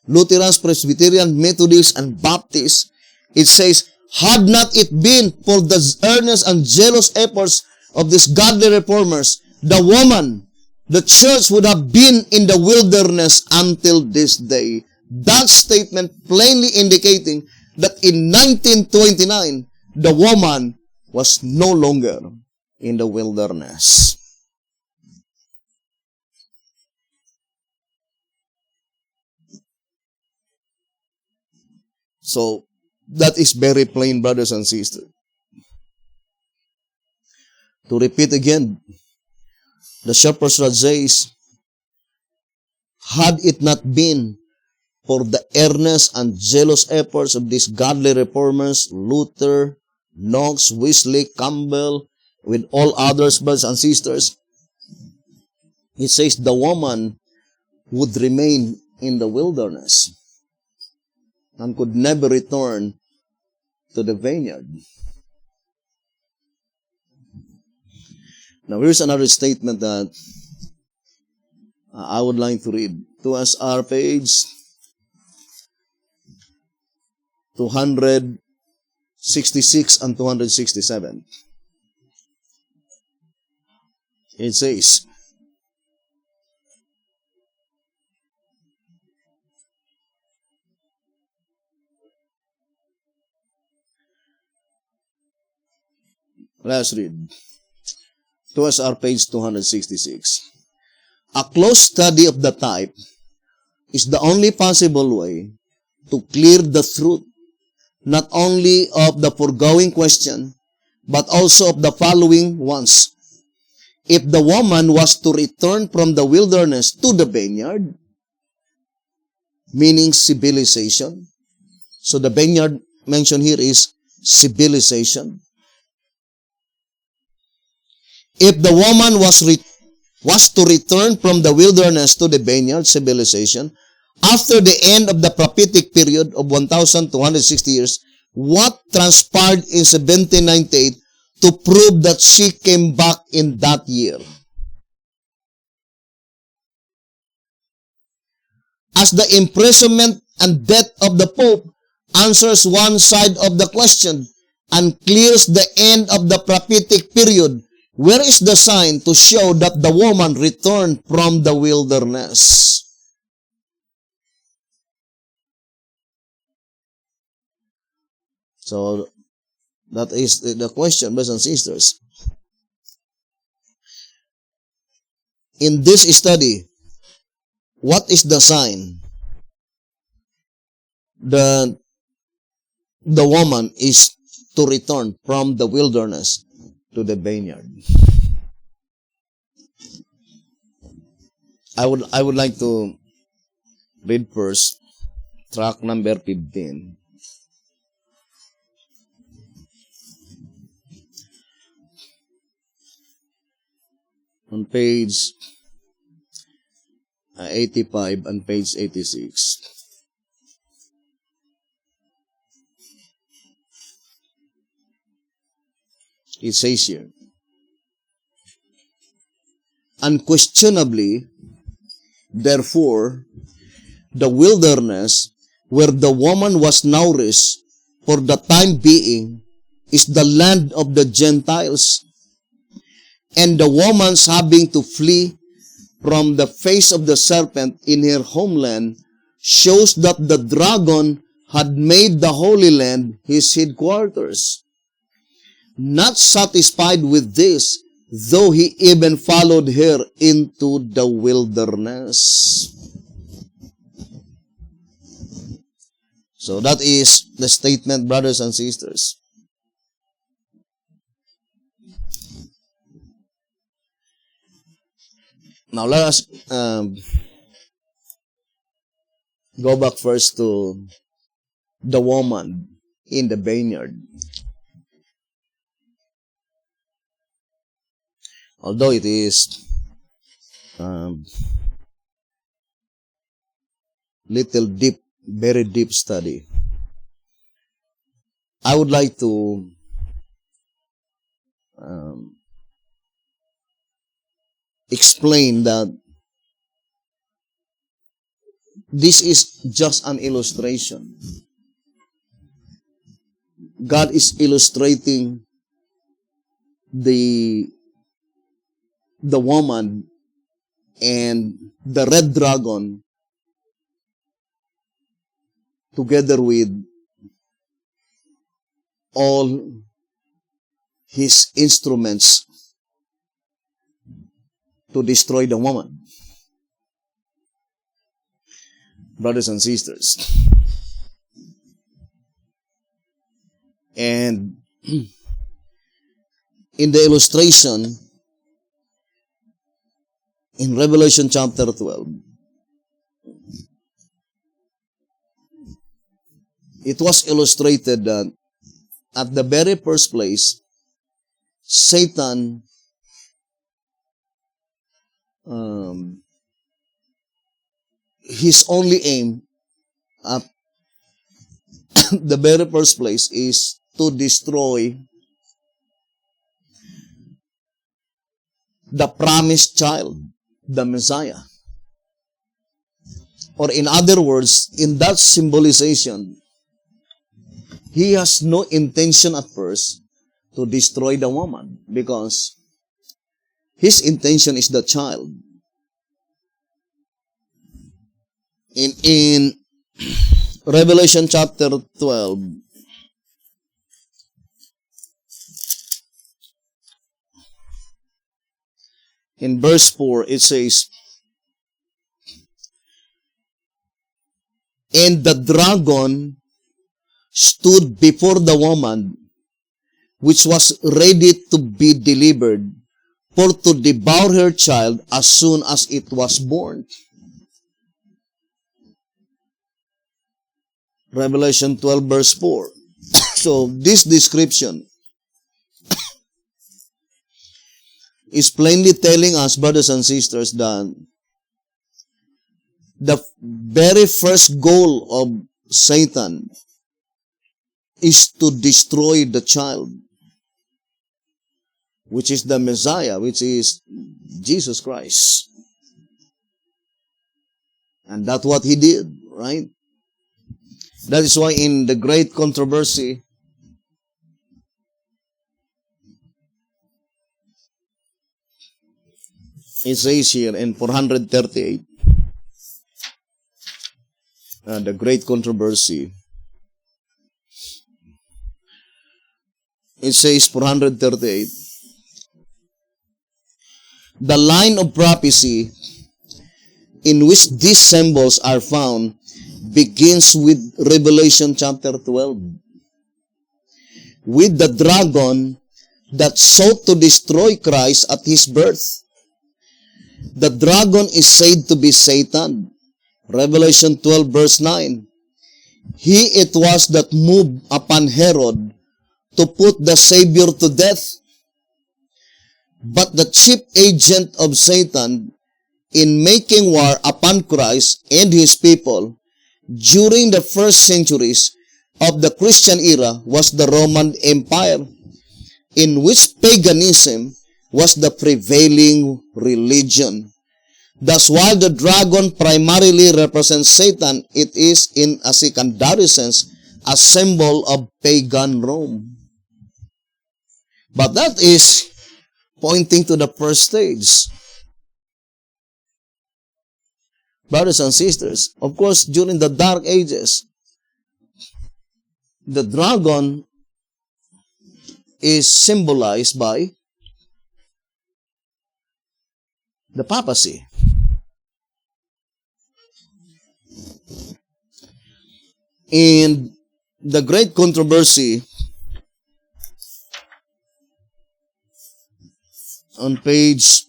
Lutherans, Presbyterian, Methodists, and Baptists, it says, had not it been for the earnest and zealous efforts of these godly reformers, the church would have been in the wilderness until this day. That statement plainly indicating that in 1929, the woman was no longer in the wilderness. So, that is very plain, brothers and sisters. To repeat again, the shepherd's rod says, had it not been for the earnest and zealous efforts of these godly reformers, Luther, Knox, Wesley, Campbell, with all others, brothers and sisters, it says the woman would remain in the wilderness and could never return to the vineyard. Now, here's another statement that I would like to read. To us, our page 266 and 267. It says, let's read. To us, our page 266. A close study of the type is the only possible way to clear the truth, not only of the foregoing question, but also of the following ones. If the woman was to return from the wilderness to the vineyard, meaning civilization. So the vineyard mentioned here is civilization. If the woman was to return from the wilderness to the vineyard, civilization, after the end of the prophetic period of 1,260 years, what transpired in 1798 to prove that she came back in that year? As the imprisonment and death of the Pope answers one side of the question and clears the end of the prophetic period, where is the sign to show that the woman returned from the wilderness? So, that is the question, brothers and sisters. In this study, what is the sign that the woman is to return from the wilderness to the vineyard? I would like to read first track number 15. On page 85 and page 86. It says here, unquestionably, therefore, the wilderness where the woman was nourished for the time being is the land of the Gentiles, and the woman's having to flee from the face of the serpent in her homeland shows that the dragon had made the Holy Land his headquarters. Not satisfied with this, though he even followed her into the wilderness. So that is the statement, brothers and sisters. Now let us go back first to the woman in the vineyard. Although it is little deep, very deep study, I would like to explain that this is just an illustration. God is illustrating the woman and the red dragon together with all his instruments to destroy the woman. Brothers and sisters. And in the illustration, in Revelation chapter 12, it was illustrated that at the very first place, Satan his only aim at the very first place is to destroy the promised child, the Messiah. Or in other words, in that symbolization, he has no intention at first to destroy the woman because his intention is the child. In Revelation chapter 12, in verse 4, it says, "And the dragon stood before the woman, which was ready to be delivered, for to devour her child as soon as it was born." Revelation 12 verse 4. So this description is plainly telling us, brothers and sisters, that the very first goal of Satan is to destroy the child, which is the Messiah, which is Jesus Christ. And that's what he did, right? That is why in the great controversy, it says here in 438, the great controversy, it says 438, "The line of prophecy in which these symbols are found begins with Revelation chapter 12, with the dragon that sought to destroy Christ at his birth. The dragon is said to be Satan. Revelation 12 verse 9. He it was that moved upon Herod to put the Savior to death. But the chief agent of Satan in making war upon Christ and his people during the first centuries of the Christian era was the Roman Empire, in which paganism was the prevailing religion. Thus, while the dragon primarily represents Satan, it is, in a secondary sense, a symbol of pagan Rome. But that is pointing to the first stage. Brothers and sisters, of course, during the Dark Ages, the dragon is symbolized by the papacy. In the great controversy, on page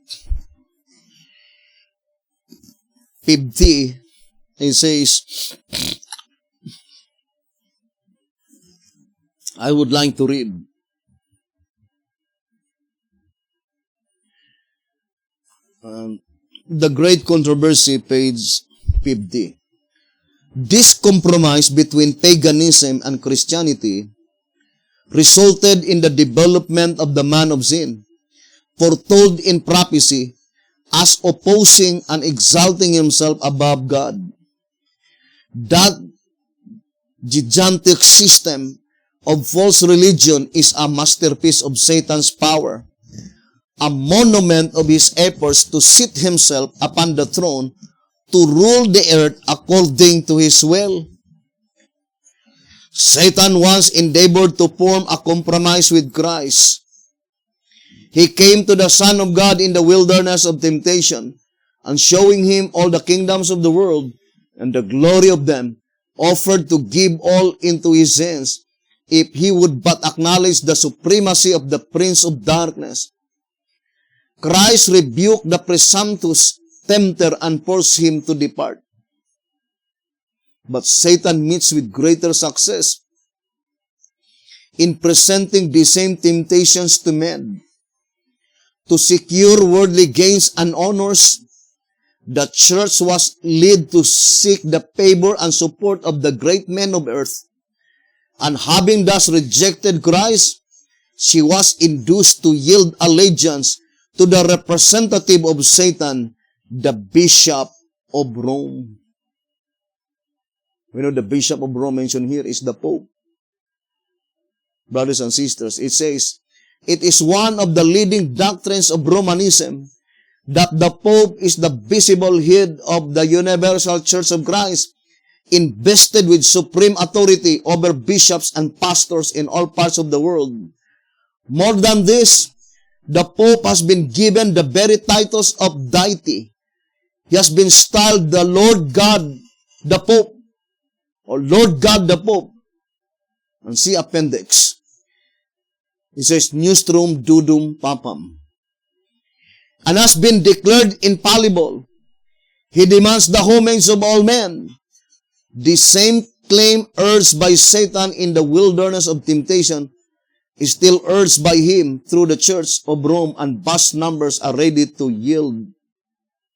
50, it says, I would like to read. The Great Controversy, page 50. This compromise between paganism and Christianity resulted in the development of the man of sin, foretold in prophecy as opposing and exalting himself above God. That gigantic system of false religion is a masterpiece of Satan's power, a monument of his efforts to sit himself upon the throne to rule the earth according to his will. Satan once endeavored to form a compromise with Christ. He came to the Son of God in the wilderness of temptation, and showing him all the kingdoms of the world and the glory of them, offered to give all into his hands, if he would but acknowledge the supremacy of the prince of darkness. Christ rebuked the presumptuous tempter and forced him to depart. But Satan meets with greater success in presenting the same temptations to men. To secure worldly gains and honors, the church was led to seek the favor and support of the great men of earth. And having thus rejected Christ, she was induced to yield allegiance to the representative of Satan, the Bishop of Rome. We know the Bishop of Rome mentioned here is the Pope. Brothers and sisters, it says, it is one of the leading doctrines of Romanism that the Pope is the visible head of the Universal Church of Christ, invested with supreme authority over bishops and pastors in all parts of the world. More than this, the Pope has been given the very titles of deity. He has been styled the Lord God the Pope, or Lord God the Pope. And see appendix. It says, Nostrum Dudum Papam. And has been declared infallible. He demands the homage of all men. The same claim urged by Satan in the wilderness of temptation is still urged by him through the Church of Rome, and vast numbers are ready to yield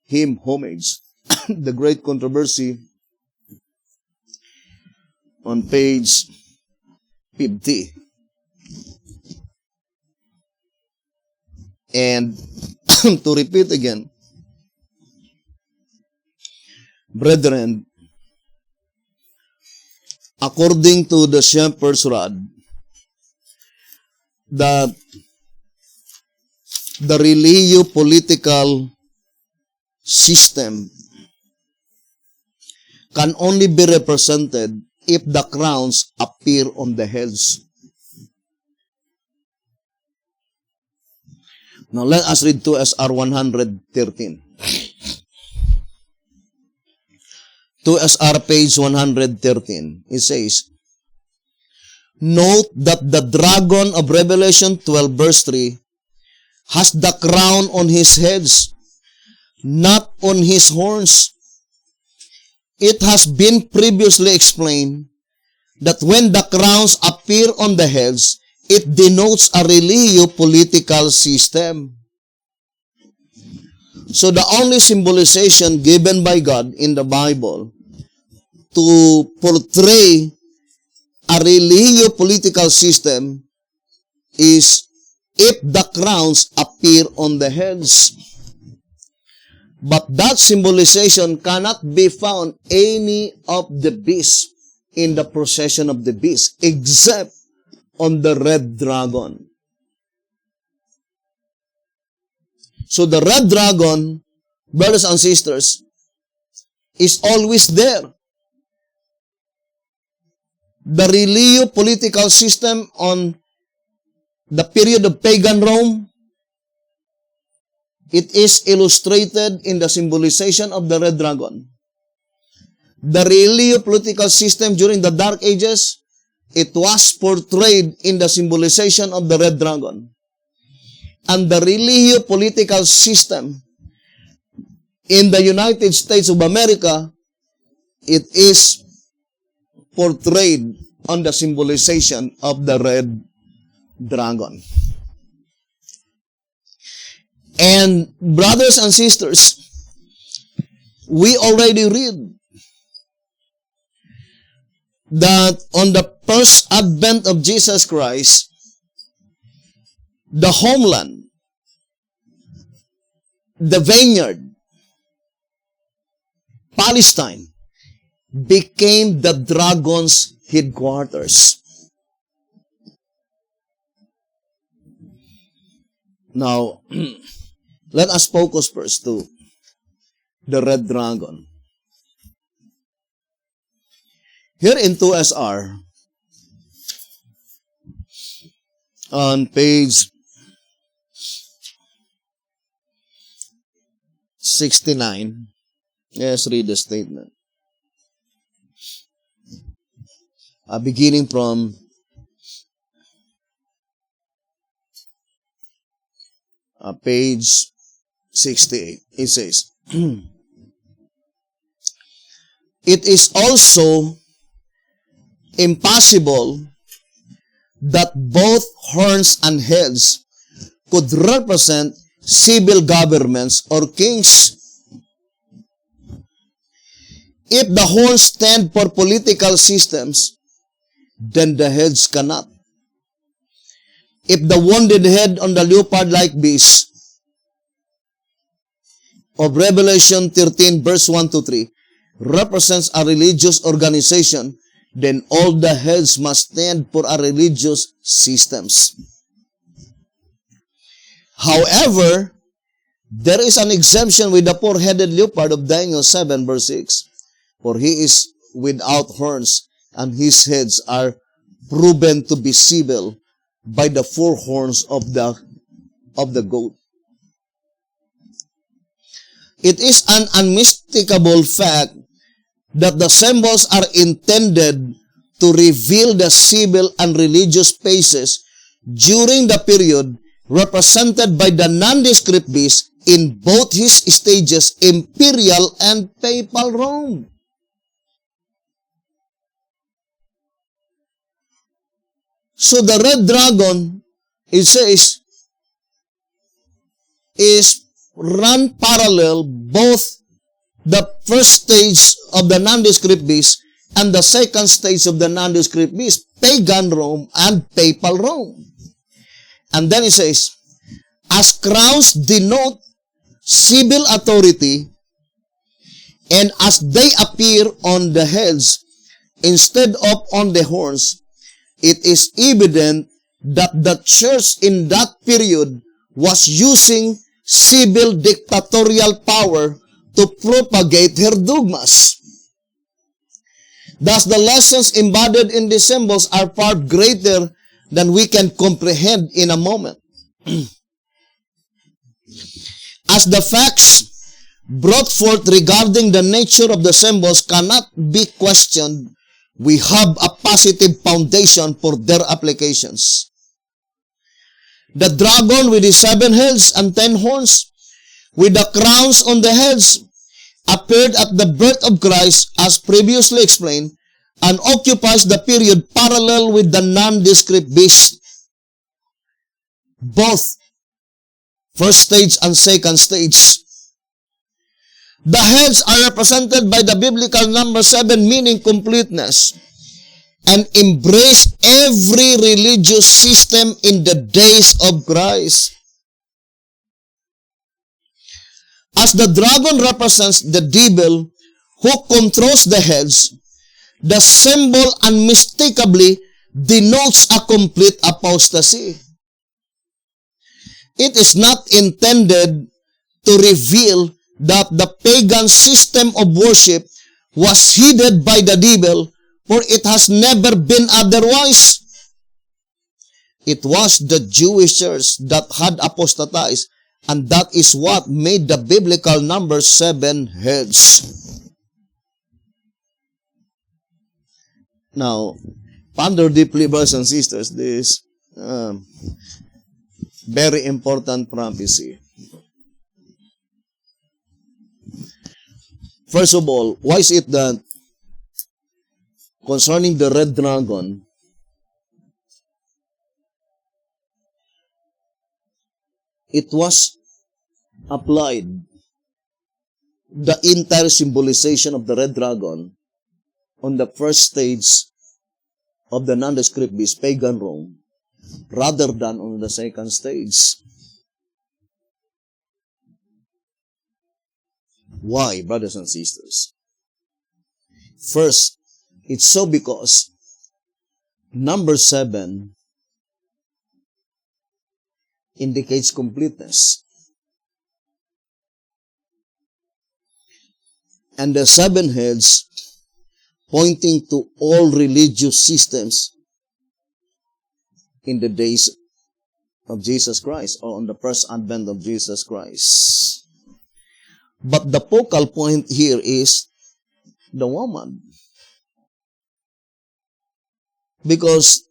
him homage. The great controversy on page 50. And to repeat again, brethren, according to the shepherd's rod, that the religio-political system can only be represented if the crowns appear on the heads. Now let us read 2 SR 113. 2 SR page 113. It says, note that the dragon of Revelation 12 verse 3 has the crown on his heads, not on his horns. It has been previously explained that when the crowns appear on the heads, it denotes a religio-political system. So the only symbolization given by God in the Bible to portray a religio-political system is if the crowns appear on the heads. But that symbolization cannot be found any of the beasts in the procession of the beast, except on the red dragon. So the red dragon, brothers and sisters, is always there. The religio-political system on the period of pagan Rome, it is illustrated in the symbolization of the red dragon. The religio-political system during the Dark Ages, it was portrayed in the symbolization of the red dragon. And the religio-political system in the United States of America, it is portrayed on the symbolization of the red dragon. And brothers and sisters, we already read that on the first advent of Jesus Christ, the homeland, the vineyard, Palestine, became the dragon's headquarters. Now, let us focus first to the red dragon. Here in 2SR, on page 69, let's read the statement. Beginning from page 68, it says, it is also impossible that both horns and heads could represent civil governments or kings. If the horns stand for political systems, then the heads cannot. If the wounded head on the leopard-like beast of Revelation 13 verse 1 to 3 represents a religious organization, then all the heads must stand for a religious systems. However, there is an exemption with the four-headed leopard of Daniel 7 verse 6. For he is without horns, and his heads are proven to be civil by the four horns of the goat. It is an unmistakable fact that the symbols are intended to reveal the civil and religious phases during the period represented by the nondescript beast in both his stages, imperial and papal Rome. So the red dragon, it says, is run parallel both the first stage of the nondescript beast and the second stage of the nondescript beast, pagan Rome and papal Rome. And then it says, as crowns denote civil authority, and as they appear on the heads instead of on the horns, it is evident that the church in that period was using civil dictatorial power to propagate her dogmas. Thus, the lessons embodied in these symbols are far greater than we can comprehend in a moment. As the facts brought forth regarding the nature of the symbols cannot be questioned, we have a positive foundation for their applications. The dragon with his 7 heads and 10 horns, with the crowns on the heads, appeared at the birth of Christ as previously explained, and occupies the period parallel with the nondescript beast. Both first stage and second stage. The heads are represented by the biblical number 7, meaning completeness, and embrace every religious system in the days of Christ. As the dragon represents the devil who controls the heads, the symbol unmistakably denotes a complete apostasy. It is not intended to reveal that the pagan system of worship was headed by the devil, for it has never been otherwise. It was the Jewish church that had apostatized, and that is what made the biblical number 7 heads. Now, ponder deeply, brothers and sisters, this very important prophecy. First of all, why is it that concerning the red dragon, it was applied, the entire symbolization of the red dragon on the first stage of the nondescript beast, pagan Rome, rather than on the second stage? Why, brothers and sisters? First, it's so because number 7 indicates completeness. And the 7 heads pointing to all religious systems in the days of Jesus Christ, or on the first advent of Jesus Christ. But the focal point here is the woman. Because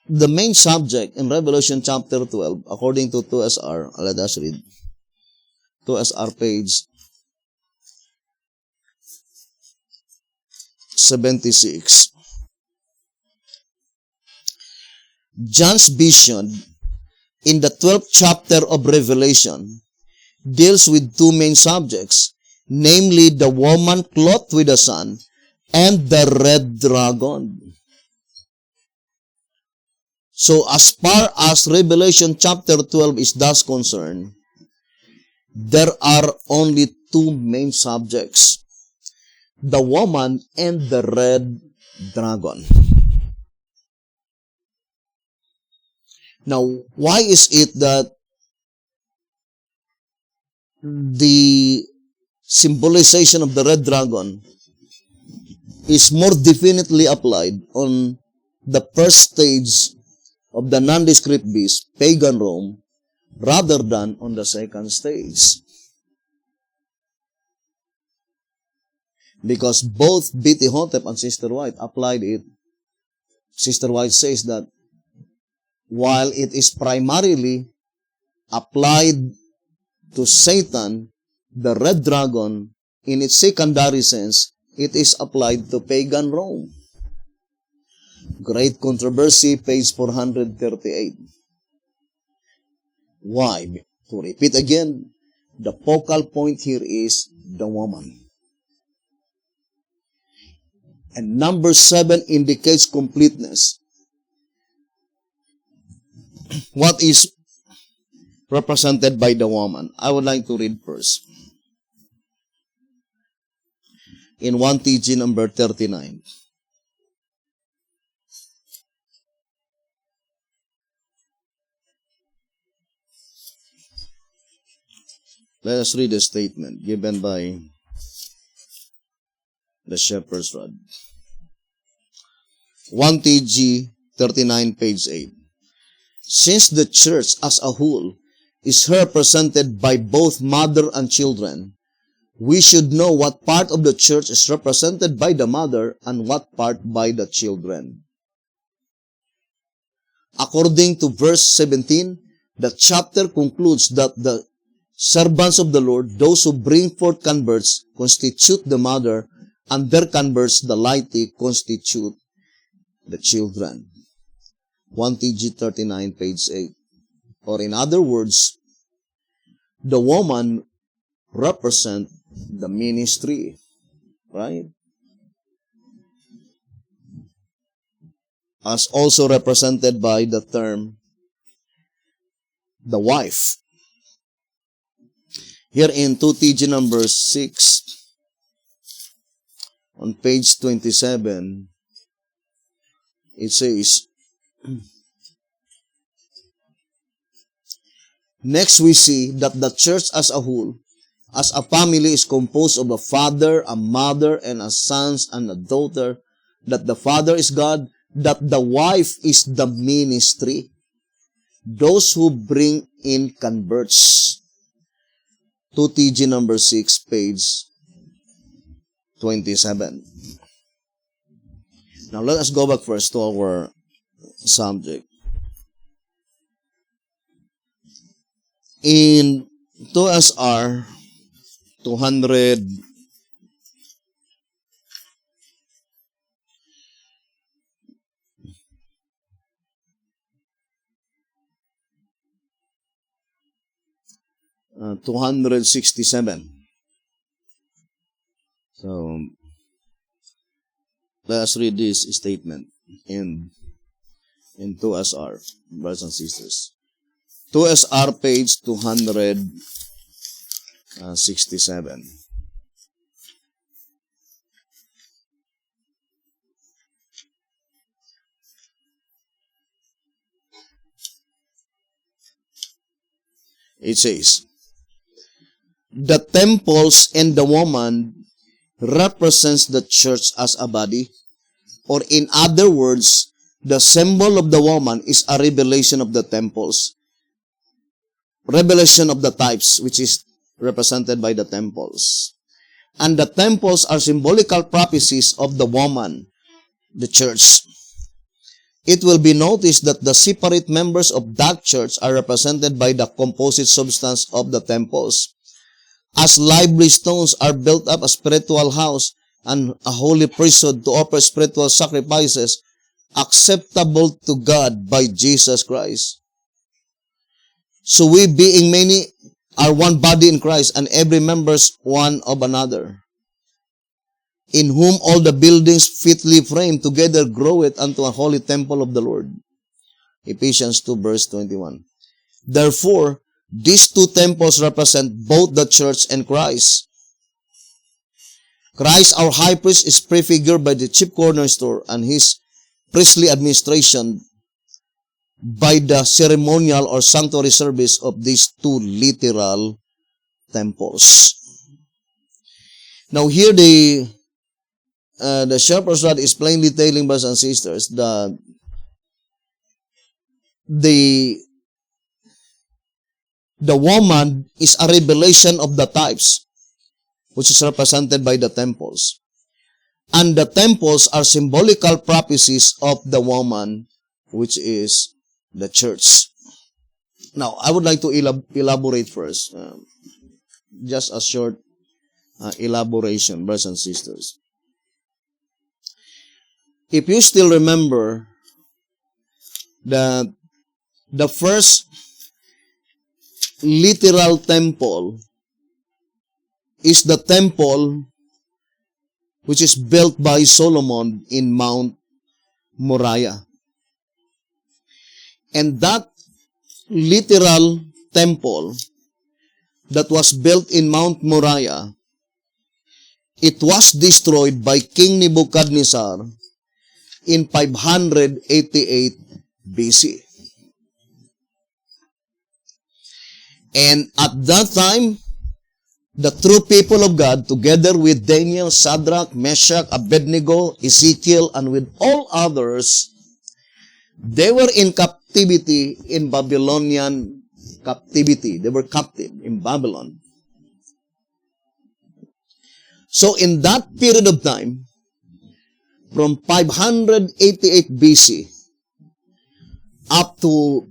the main subject in Revelation chapter 12, according to 2SR, let us read. 2SR page 76. John's vision in the 12th chapter of Revelation deals with 2 main subjects, namely the woman clothed with the sun and the red dragon. So as far as Revelation chapter 12 is thus concerned, there are only 2 main subjects, the woman and the red dragon. Now, why is it that the symbolization of the red dragon is more definitely applied on the first stage of the nondescript beast, pagan Rome, rather than on the second stage? Because both B.T. Hotep and Sister White applied it. Sister White says that while it is primarily applied to Satan, the red dragon, in its secondary sense, it is applied to pagan Rome. Great Controversy, page 438. Why? To repeat again, the focal point here is the woman. And number 7 indicates completeness. What is represented by the woman? I would like to read first. In 1 TG number 39. Let us read the statement given by the shepherd's rod. 1 TG 39, page 8. Since the church as a whole is represented by both mother and children, we should know what part of the church is represented by the mother and what part by the children. According to verse 17, the chapter concludes that the servants of the Lord, those who bring forth converts, constitute the mother, and their converts, the laity, constitute the children. 1 TG 39, page 8. Or in other words, the woman represents the ministry, right? As also represented by the term the wife. Here in 2 TG number 6, on page 27, it says, next we see that the church as a whole, as a family, is composed of a father, a mother, and a son and a daughter, that the father is God, that the wife is the ministry, those who bring in converts. 2 TG number 6, page 27. Now let us go back first to our subject. In 2SR 200 267. So let us read this statement in 2SR, brothers and sisters. 2SR page 267. It says, the temples and the woman represents the church as a body, or in other words, the symbol of the woman is a revelation of the temples, revelation of the types, which is represented by the temples. And the temples are symbolical prophecies of the woman, the church. It will be noticed that the separate members of that church are represented by the composite substance of the temples. As lively stones are built up a spiritual house and a holy priesthood to offer spiritual sacrifices acceptable to God by Jesus Christ. So we, being many, are one body in Christ, and every members one of another, in whom all the buildings fitly framed together groweth unto a holy temple of the Lord. Ephesians 2 verse 21. Therefore, these two temples represent both the church and Christ. Christ, our high priest, is prefigured by the chief cornerstone and his priestly administration by the ceremonial or sanctuary service of these two literal temples. Now here the shepherd's rod is plainly telling, brothers and sisters, that the woman is a revelation of the types, which is represented by the temples. And the temples are symbolical prophecies of the woman, which is the church. Now, I would like to elaborate first. Just a short elaboration, brothers and sisters. If you still remember that the first literal temple is the temple which is built by Solomon in Mount Moriah. And that literal temple that was built in Mount Moriah, it was destroyed by King Nebuchadnezzar in 588 BC. And at that time, the true people of God, together with Daniel, Shadrach, Meshach, Abednego, Ezekiel, and with all others, they were in captivity in Babylonian captivity. They were captive in Babylon. So in that period of time, from 588 BC up to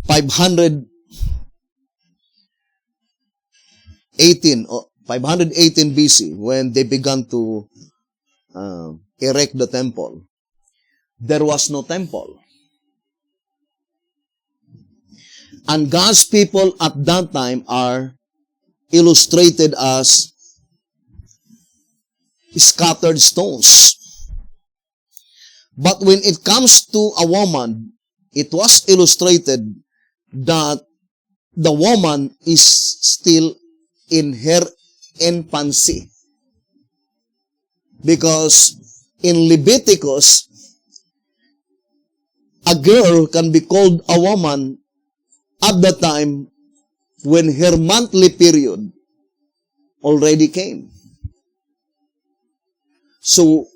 518 BC, when they began to erect the temple, there was no temple. And God's people at that time are illustrated as scattered stones. But when it comes to a woman, it was illustrated that the woman is still in her infancy. Because in Leviticus, a girl can be called a woman at the time when her monthly period already came. So,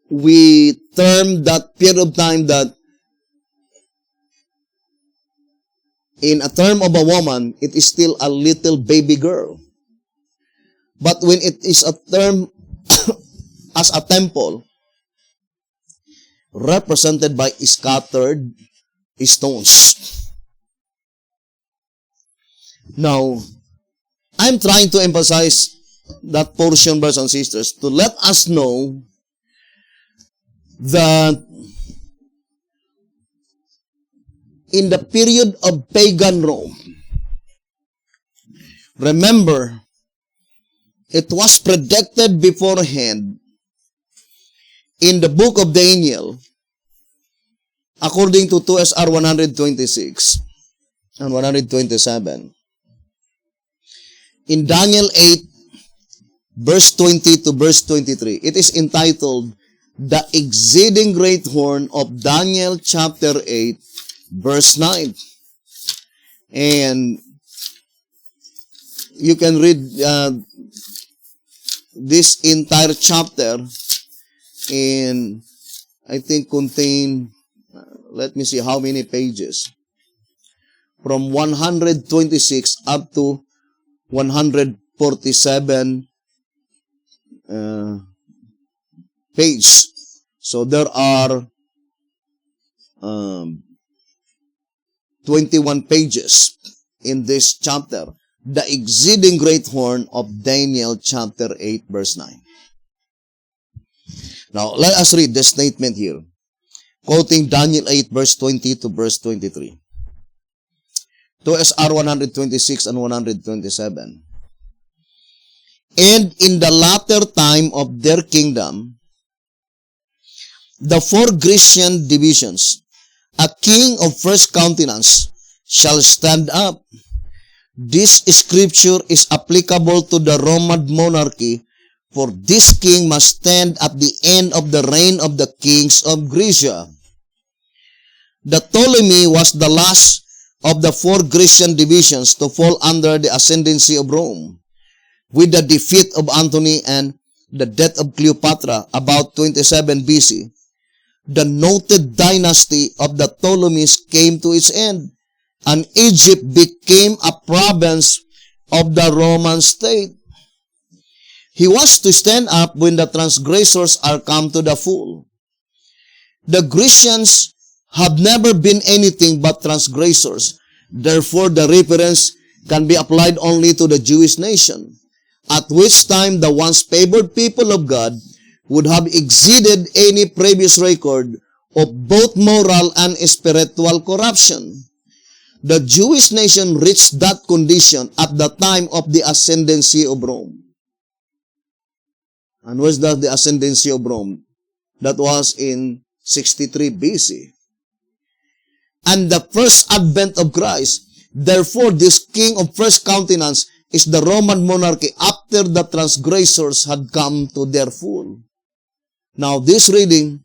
we term that period of time that in a term of a woman, it is still a little baby girl. But when it is a term as a temple, represented by scattered stones. Now, I'm trying to emphasize that portion, brothers and sisters, to let us know that in the period of pagan Rome, remember, it was predicted beforehand in the book of Daniel, according to 2 SR 126 and 127. In Daniel 8, verse 20 to verse 23, it is entitled, The Exceeding Great Horn of Daniel chapter 8, verse 9. And you can read this entire chapter, and I think contain, let me see how many pages. From 126 up to 147 page. So there are 21 pages in this chapter. The exceeding great horn of Daniel chapter 8 verse 9. Now, let us read the statement here. Quoting Daniel 8 verse 20 to verse 23. To SR 126 and 127. And in the latter time of their kingdom, the four Grecian divisions, a king of first countenance, shall stand up. This scripture is applicable to the Roman monarchy, for this king must stand at the end of the reign of the kings of Grecia. The Ptolemy was the last of the four Grecian divisions to fall under the ascendancy of Rome. With the defeat of Antony and the death of Cleopatra about 27 BC, the noted dynasty of the Ptolemies came to its end, and Egypt became a province of the Roman state. He was to stand up when the transgressors are come to the full. The Grecians have never been anything but transgressors. Therefore, the reference can be applied only to the Jewish nation, at which time the once favored people of God would have exceeded any previous record of both moral and spiritual corruption. The Jewish nation reached that condition at the time of the ascendancy of Rome. And was that the ascendancy of Rome? That was in 63 BC. And the first advent of Christ. Therefore, this king of first countenance is the Roman monarchy after the transgressors had come to their full. Now, this reading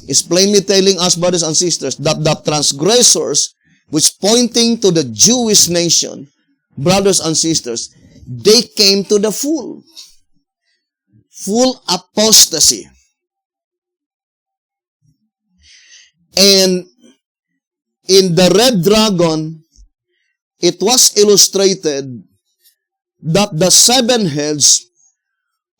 is plainly telling us, brothers and sisters, that the transgressors, which pointing to the Jewish nation, brothers and sisters, they came to the full apostasy. And in the red dragon, it was illustrated that the seven heads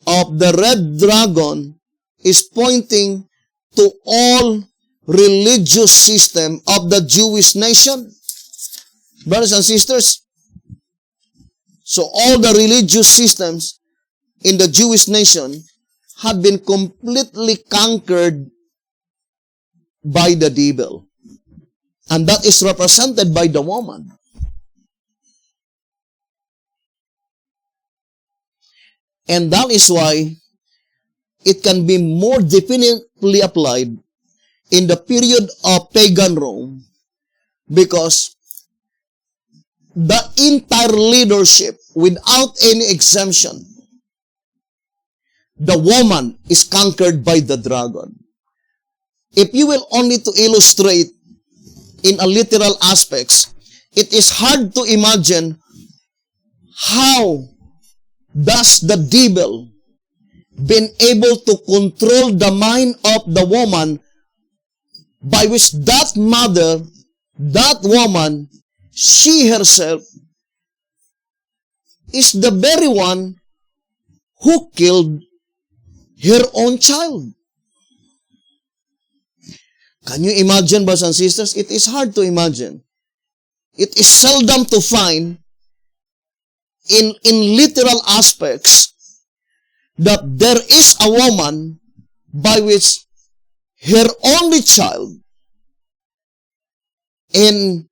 of the red dragon is pointing to all religious system of the Jewish nation. Brothers and sisters, so all the religious systems in the Jewish nation had been completely conquered by the devil. And that is represented by the woman. And that is why it can be more definitely applied in the period of pagan Rome, because the entire leadership, without any exemption, the woman is conquered by the dragon. If you will only to illustrate in a literal aspects, it is hard to imagine how does the devil been able to control the mind of the woman, by which that mother, that woman, she herself is the very one who killed her own child. Can you imagine, brothers and sisters? It is hard to imagine. It is seldom to find in literal aspects that there is a woman by which her only child, and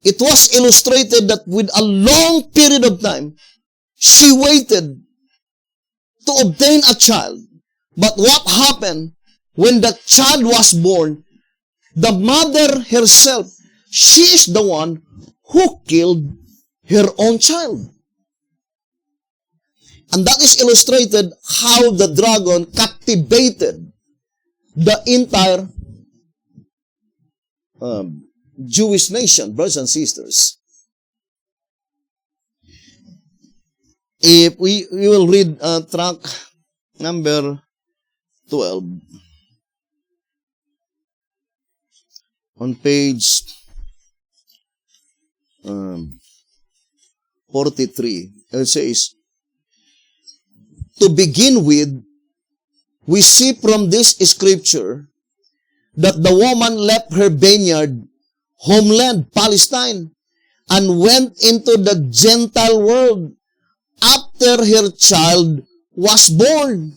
it was illustrated that with a long period of time, she waited to obtain a child. But what happened when the child was born? The mother herself, she is the one who killed her own child. And that is illustrated how the dragon captivated the entire Jewish nation, brothers and sisters. If we will read track number 12 on page 43, it says, to begin with, we see from this scripture that the woman left her vineyard, homeland, Palestine, and went into the Gentile world after her child was born.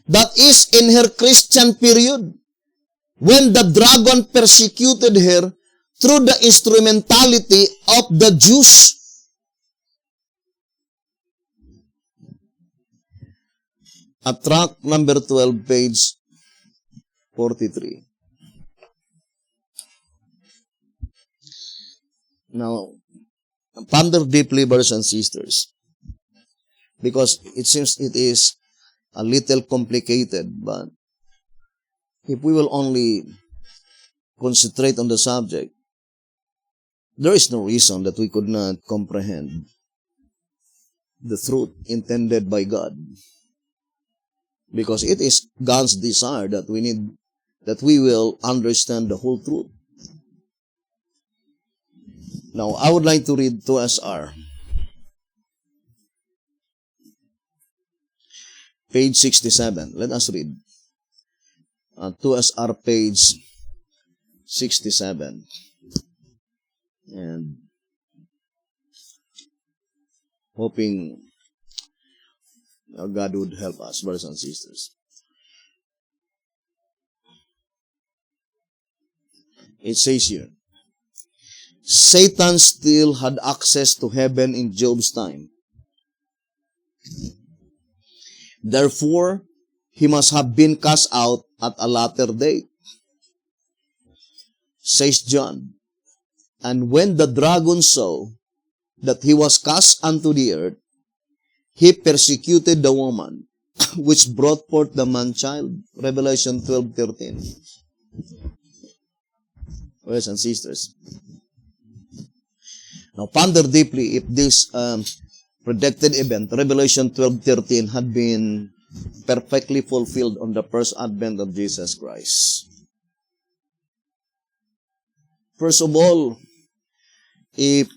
That is in her Christian period, when the dragon persecuted her through the instrumentality of the Jews. At track number 12, page 43. Now, ponder deeply, brothers and sisters, because it seems it is a little complicated, but if we will only concentrate on the subject, there is no reason that we could not comprehend the truth intended by God. Because it is God's desire that we will understand the whole truth. Now, I would like to read 2SR. Page 67. Let us read. 2SR page 67. And hoping God would help us, brothers and sisters. It says here, Satan still had access to heaven in Job's time. Therefore, he must have been cast out at a later date. Says John, and when the dragon saw that he was cast unto the earth, he persecuted the woman, which brought forth the man-child. Revelation 12:13. Brothers and sisters. Now, ponder deeply if this predicted event, Revelation 12:13, had been perfectly fulfilled on the first advent of Jesus Christ. First of all, if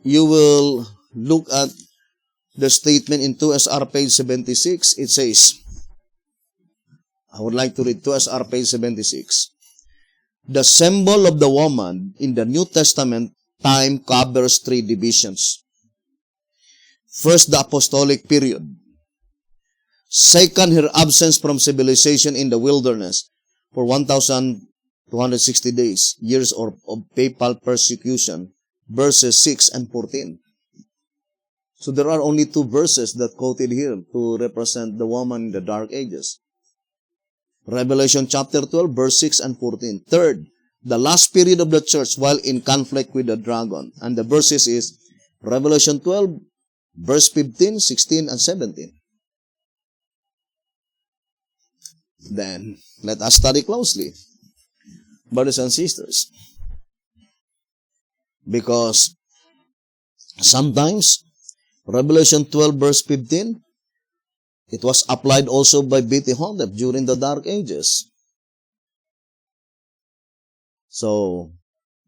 you will look at the statement in 2SR page 76, it says, I would like to read 2SR page 76. The symbol of the woman in the New Testament time covers three divisions. First, the apostolic period. Second, her absence from civilization in the wilderness for 1,260 days, years of papal persecution, verses 6 and 14. So there are only two verses that quoted here to represent the woman in the dark ages. Revelation chapter 12, verse 6 and 14. Third, the last period of the church while in conflict with the dragon. And the verses is Revelation 12, verse 15, 16, and 17. Then, let us study closely, brothers and sisters. Because sometimes, Revelation 12 verse 15, it was applied also by B.T. Hotep during the Dark Ages. So,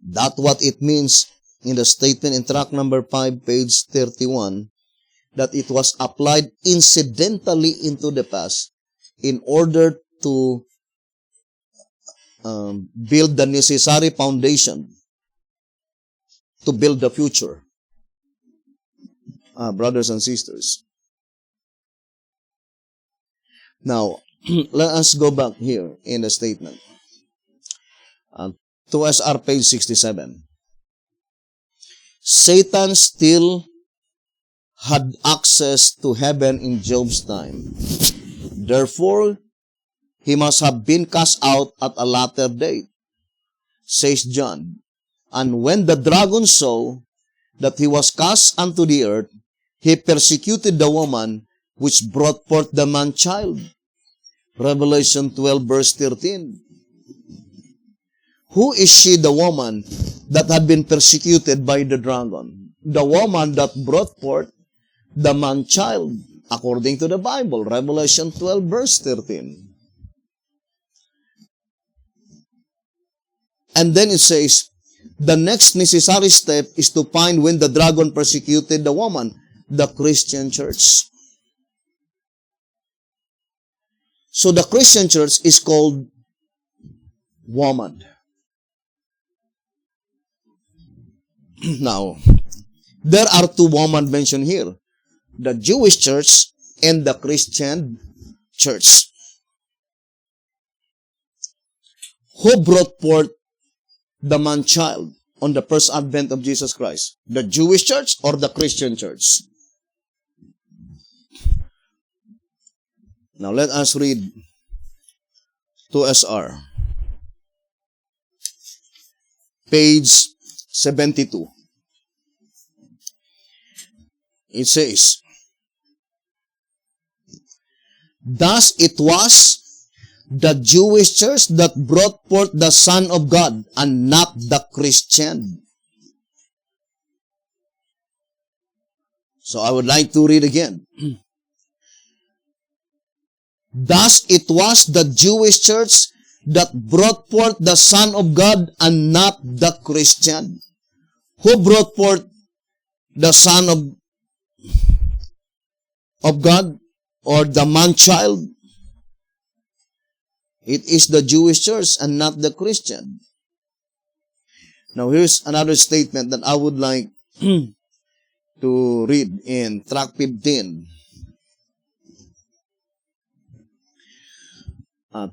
that's what it means in the statement in track number 5, page 31, that it was applied incidentally into the past in order to build the necessary foundation to build the future. Brothers and sisters. Now, let us go back here in the statement. To SR page 67. Satan still had access to heaven in Job's time. Therefore, he must have been cast out at a later date, says John. And when the dragon saw that he was cast unto the earth, he persecuted the woman which brought forth the man-child. Revelation 12 verse 13. Who is she, the woman, that had been persecuted by the dragon? the woman that brought forth the man-child, according to the Bible, Revelation 12, verse 13. And then it says, the next necessary step is to find when the dragon persecuted the woman, the Christian church. So the Christian church is called woman. Now, there are two women mentioned here, the Jewish church and the Christian church. Who brought forth the man-child on the first advent of Jesus Christ? The Jewish church or the Christian church? Now let us read 2SR, page 72. It says, thus it was the Jewish church that brought forth the Son of God, and not the Christian. So I would like to read again. Thus it was the Jewish church that brought forth the Son of God, and not the Christian. Who brought forth the Son of God, or the man-child? It is the Jewish church and not the Christian. Now here's another statement that I would like to read in track 15.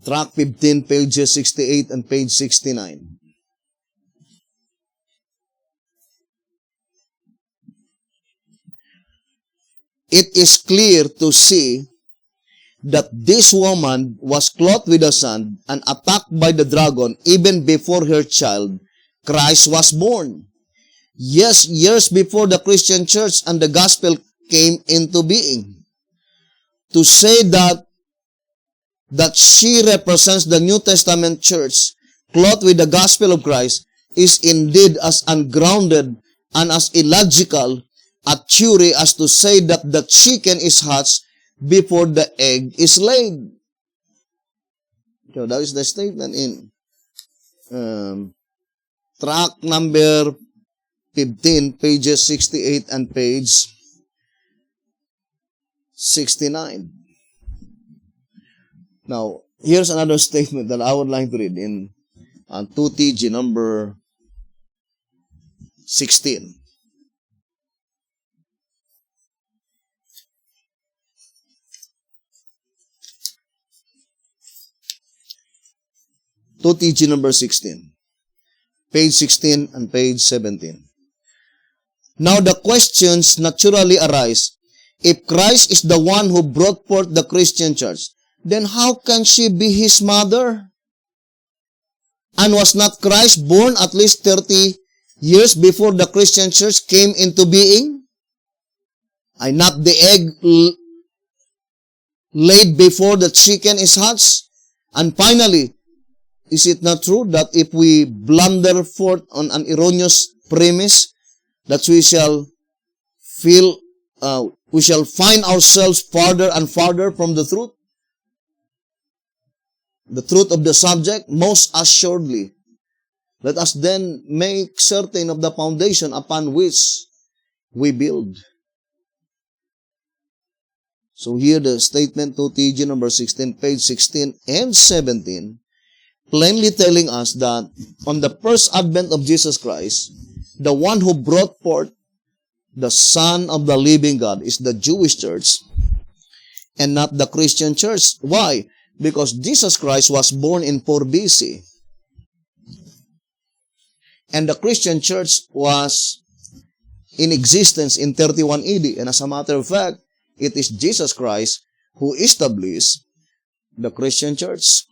Track 15, pages 68 and page 69. It is clear to see that this woman was clothed with the sun and attacked by the dragon even before her child, Christ, was born. Yes, years before the Christian church and the gospel came into being. To say that she represents the New Testament church clothed with the gospel of Christ is indeed as ungrounded and as illogical a theory as to say that the chicken is hatched before the egg is laid. So that is the statement in track number 15, pages 68 and page 69. Now, here's another statement that I would like to read in 2TG number 16. TG number 16, page 16 and page 17. Now the questions naturally arise. If Christ is the one who brought forth the Christian church, then how can she be his mother? And was not Christ born at least 30 years before the Christian church came into being? Ay not the egg laid before the chicken is hatched? And finally, is it not true that if we blunder forth on an erroneous premise, that we shall find ourselves farther and farther from the truth? The truth of the subject, most assuredly. Let us then make certain of the foundation upon which we build. So here the statement to TG number 16, page 16 and 17, plainly telling us that on the first advent of Jesus Christ, the one who brought forth the Son of the living God is the Jewish church and not the Christian church. Why? Because Jesus Christ was born in 4 BC. And the Christian church was in existence in 31 AD. And as a matter of fact, it is Jesus Christ who established the Christian church.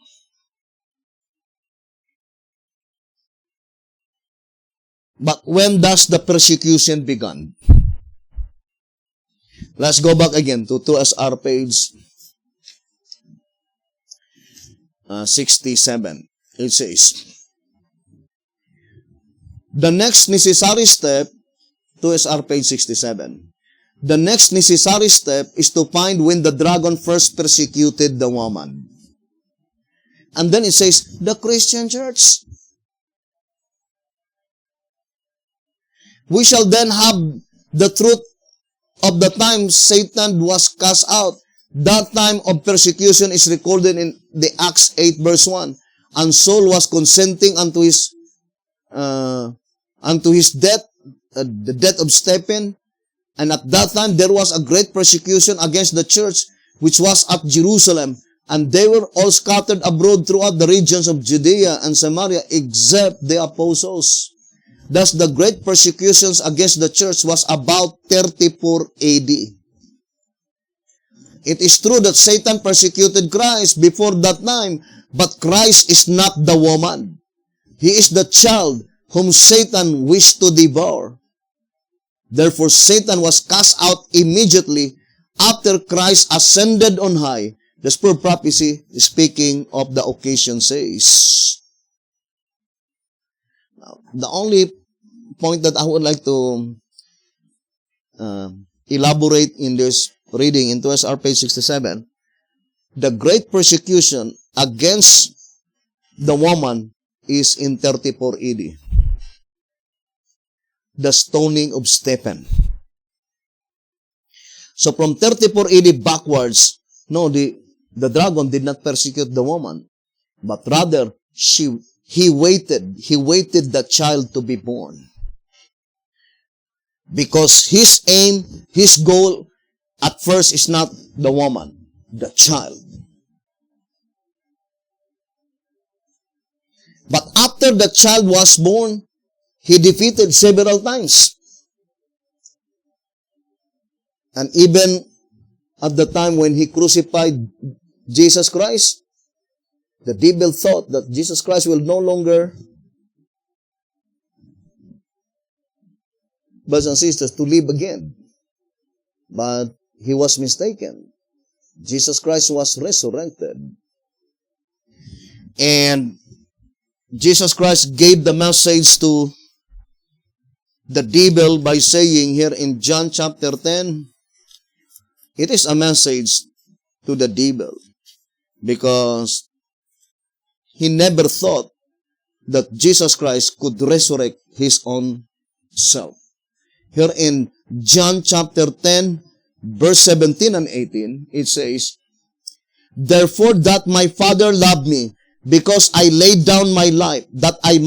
But when does the persecution begin? Let's go back again to 2SR page 67. It says, the next necessary step 2SR page 67. The next necessary step is to find when the dragon first persecuted the woman. And then it says, the Christian church. We shall then have the truth of the time Satan was cast out. That time of persecution is recorded in the Acts 8 verse 1. And Saul was consenting unto his death, the death of Stephen. And at that time there was a great persecution against the church which was at Jerusalem. And they were all scattered abroad throughout the regions of Judea and Samaria except the apostles. Thus the great persecutions against the church was about 34 AD. It is true that Satan persecuted Christ before that time, but Christ is not the woman. He is the child whom Satan wished to devour. Therefore, Satan was cast out immediately after Christ ascended on high. The spur prophecy, speaking of the occasion, says. Now, the only point that I would like to elaborate in this reading in 2SR page 67, the great persecution against the woman is in 34 AD. The stoning of Stephen. So from 34 AD backwards, no, the dragon did not persecute the woman, but rather he waited the child to be born. Because his aim, his goal at first is not the woman, the child. But after the child was born, he defeated several times. And even at the time when he crucified Jesus Christ, the devil thought that Jesus Christ will no longer, brothers and sisters, to live again. But he was mistaken. Jesus Christ was resurrected. And Jesus Christ gave the message to the devil by saying here in John chapter 10, it is a message to the devil because he never thought that Jesus Christ could resurrect his own self. Here in John chapter 10, verse 17 and 18, it says, therefore that my Father loved me, because I laid down my life, that I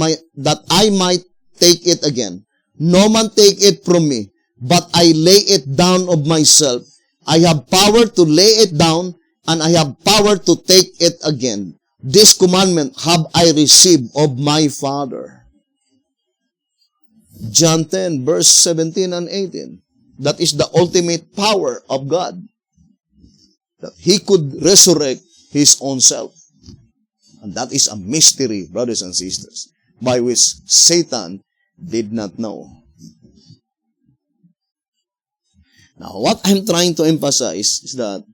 might take it again. No man take it from me, but I lay it down of myself. I have power to lay it down, and I have power to take it again. This commandment have I received of my Father. John 10, verse 17 and 18. That is the ultimate power of God. That He could resurrect His own self. And that is a mystery, brothers and sisters, by which Satan did not know. Now, what I'm trying to emphasize is that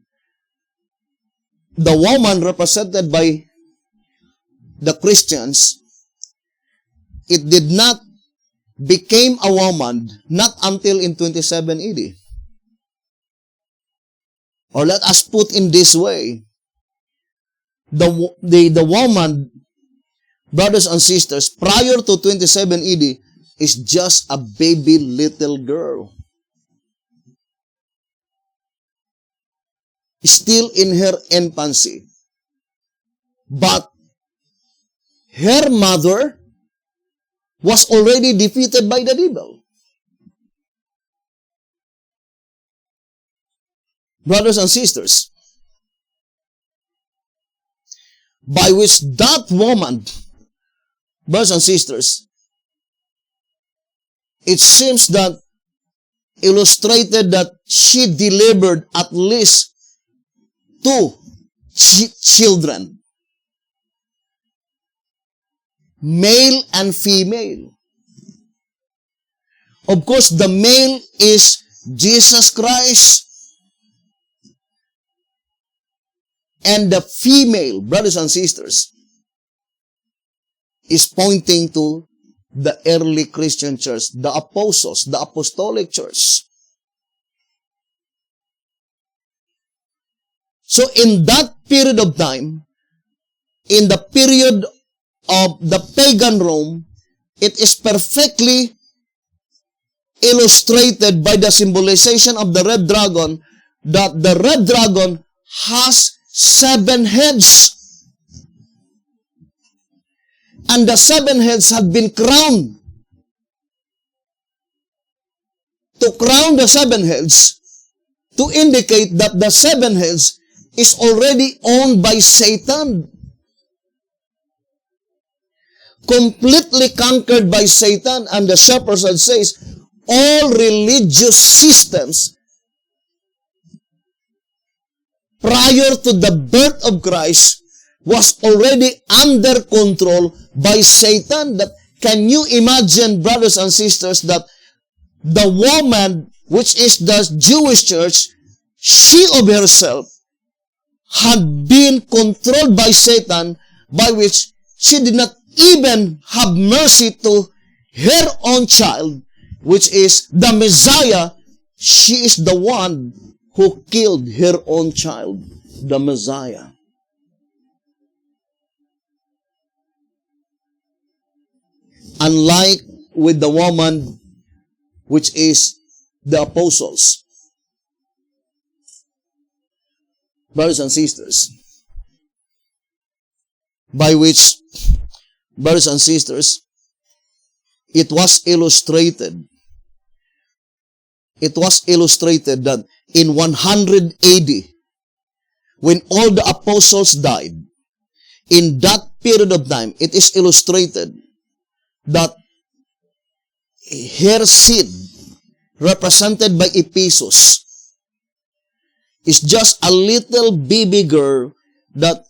the woman represented by the Christians, it did not became a woman not until in 27 AD. Or let us put in this way, the woman, brothers and sisters, prior to 27 AD is just a baby little girl. Still in her infancy. But her mother was already defeated by the devil. Brothers and sisters, by which that woman, brothers and sisters, it seems that illustrated that she delivered at least 2 children, male and female. Of course, the male is Jesus Christ, and the female, brothers and sisters, is pointing to the early Christian church, the apostles, the apostolic church. So in that period of time, in the period of the pagan Rome, it is perfectly illustrated by the symbolization of the red dragon that the red dragon has 7 heads. And the 7 heads had been crowned. To crown the 7 heads, to indicate that the 7 heads is already owned by Satan. Completely conquered by Satan. And the shepherd says, all religious systems prior to the birth of Christ was already under control by Satan. That, can you imagine, brothers and sisters, that the woman, which is the Jewish church, she of herself had been controlled by Satan, by which she did not even have mercy to her own child, which is the Messiah. She is the one who killed her own child, the Messiah. Unlike with the woman, which is the apostles. Brothers and sisters, by which, brothers and sisters, it was illustrated that in 100 AD, when all the apostles died, in that period of time, it is illustrated that her seed, represented by Ephesus, is just a little baby girl that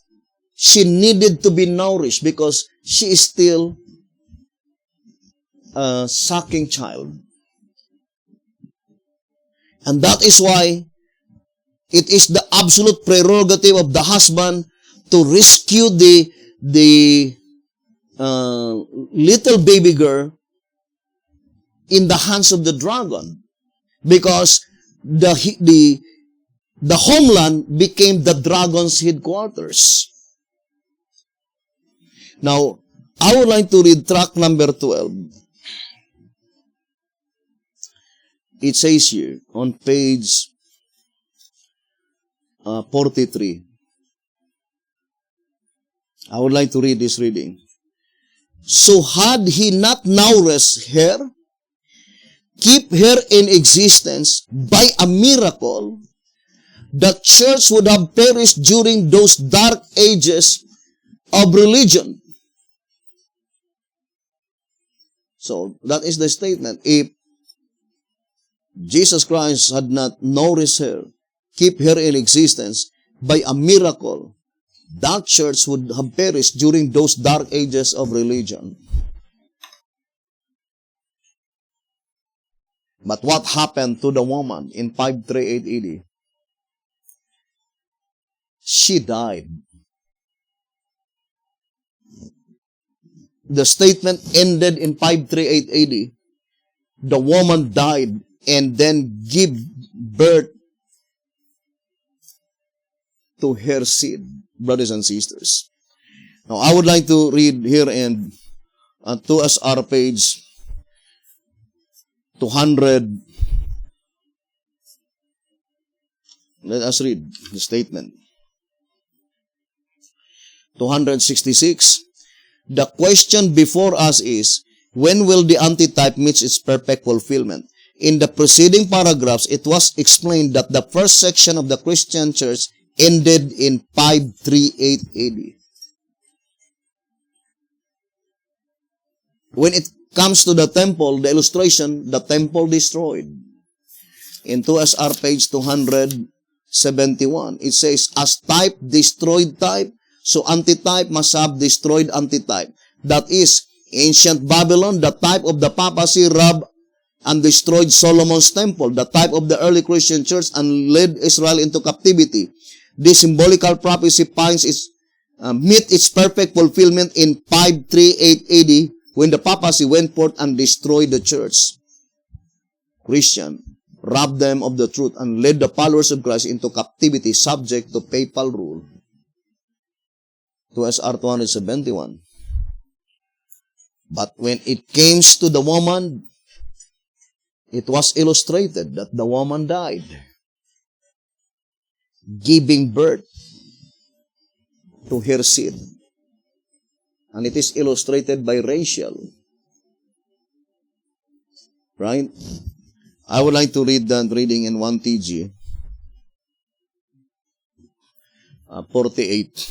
she needed to be nourished because she is still a sucking child. And that is why it is the absolute prerogative of the husband to rescue the little baby girl in the hands of the dragon, because the homeland became the dragon's headquarters. Now, I would like to read tract number 12. It says here on page 43. I would like to read this reading. So had he not nourished her, keep her in existence by a miracle, the church would have perished during those dark ages of religion. So that is the statement. If Jesus Christ had not nourished her, keep her in existence by a miracle, that church would have perished during those dark ages of religion. But what happened to the woman in 538 AD? She died. The statement ended in 538 AD. The woman died and then gave birth to her seed, brothers and sisters. Now, I would like to read here in 2SR page 200. Let us read the statement. 266. The question before us is, when will the antitype meet its perfect fulfillment? In the preceding paragraphs, it was explained that the first section of the Christian church ended in 538 AD. When it comes to the temple, the illustration, the temple destroyed. In 2SR page 271, it says, as type destroyed type, so antitype must have destroyed antitype. That is, ancient Babylon, the type of the papacy, robbed and destroyed Solomon's temple, the type of the early Christian church, and led Israel into captivity. This symbolical prophecy finds its meet its perfect fulfillment in 538 AD, when the papacy went forth and destroyed the church, Christian, robbed them of the truth, and led the followers of Christ into captivity subject to papal rule, to SR 271. But when it came to the woman, it was illustrated that the woman died, giving birth to her seed. And it is illustrated by Rachel. Right? I would like to read that reading in 1 TG 48.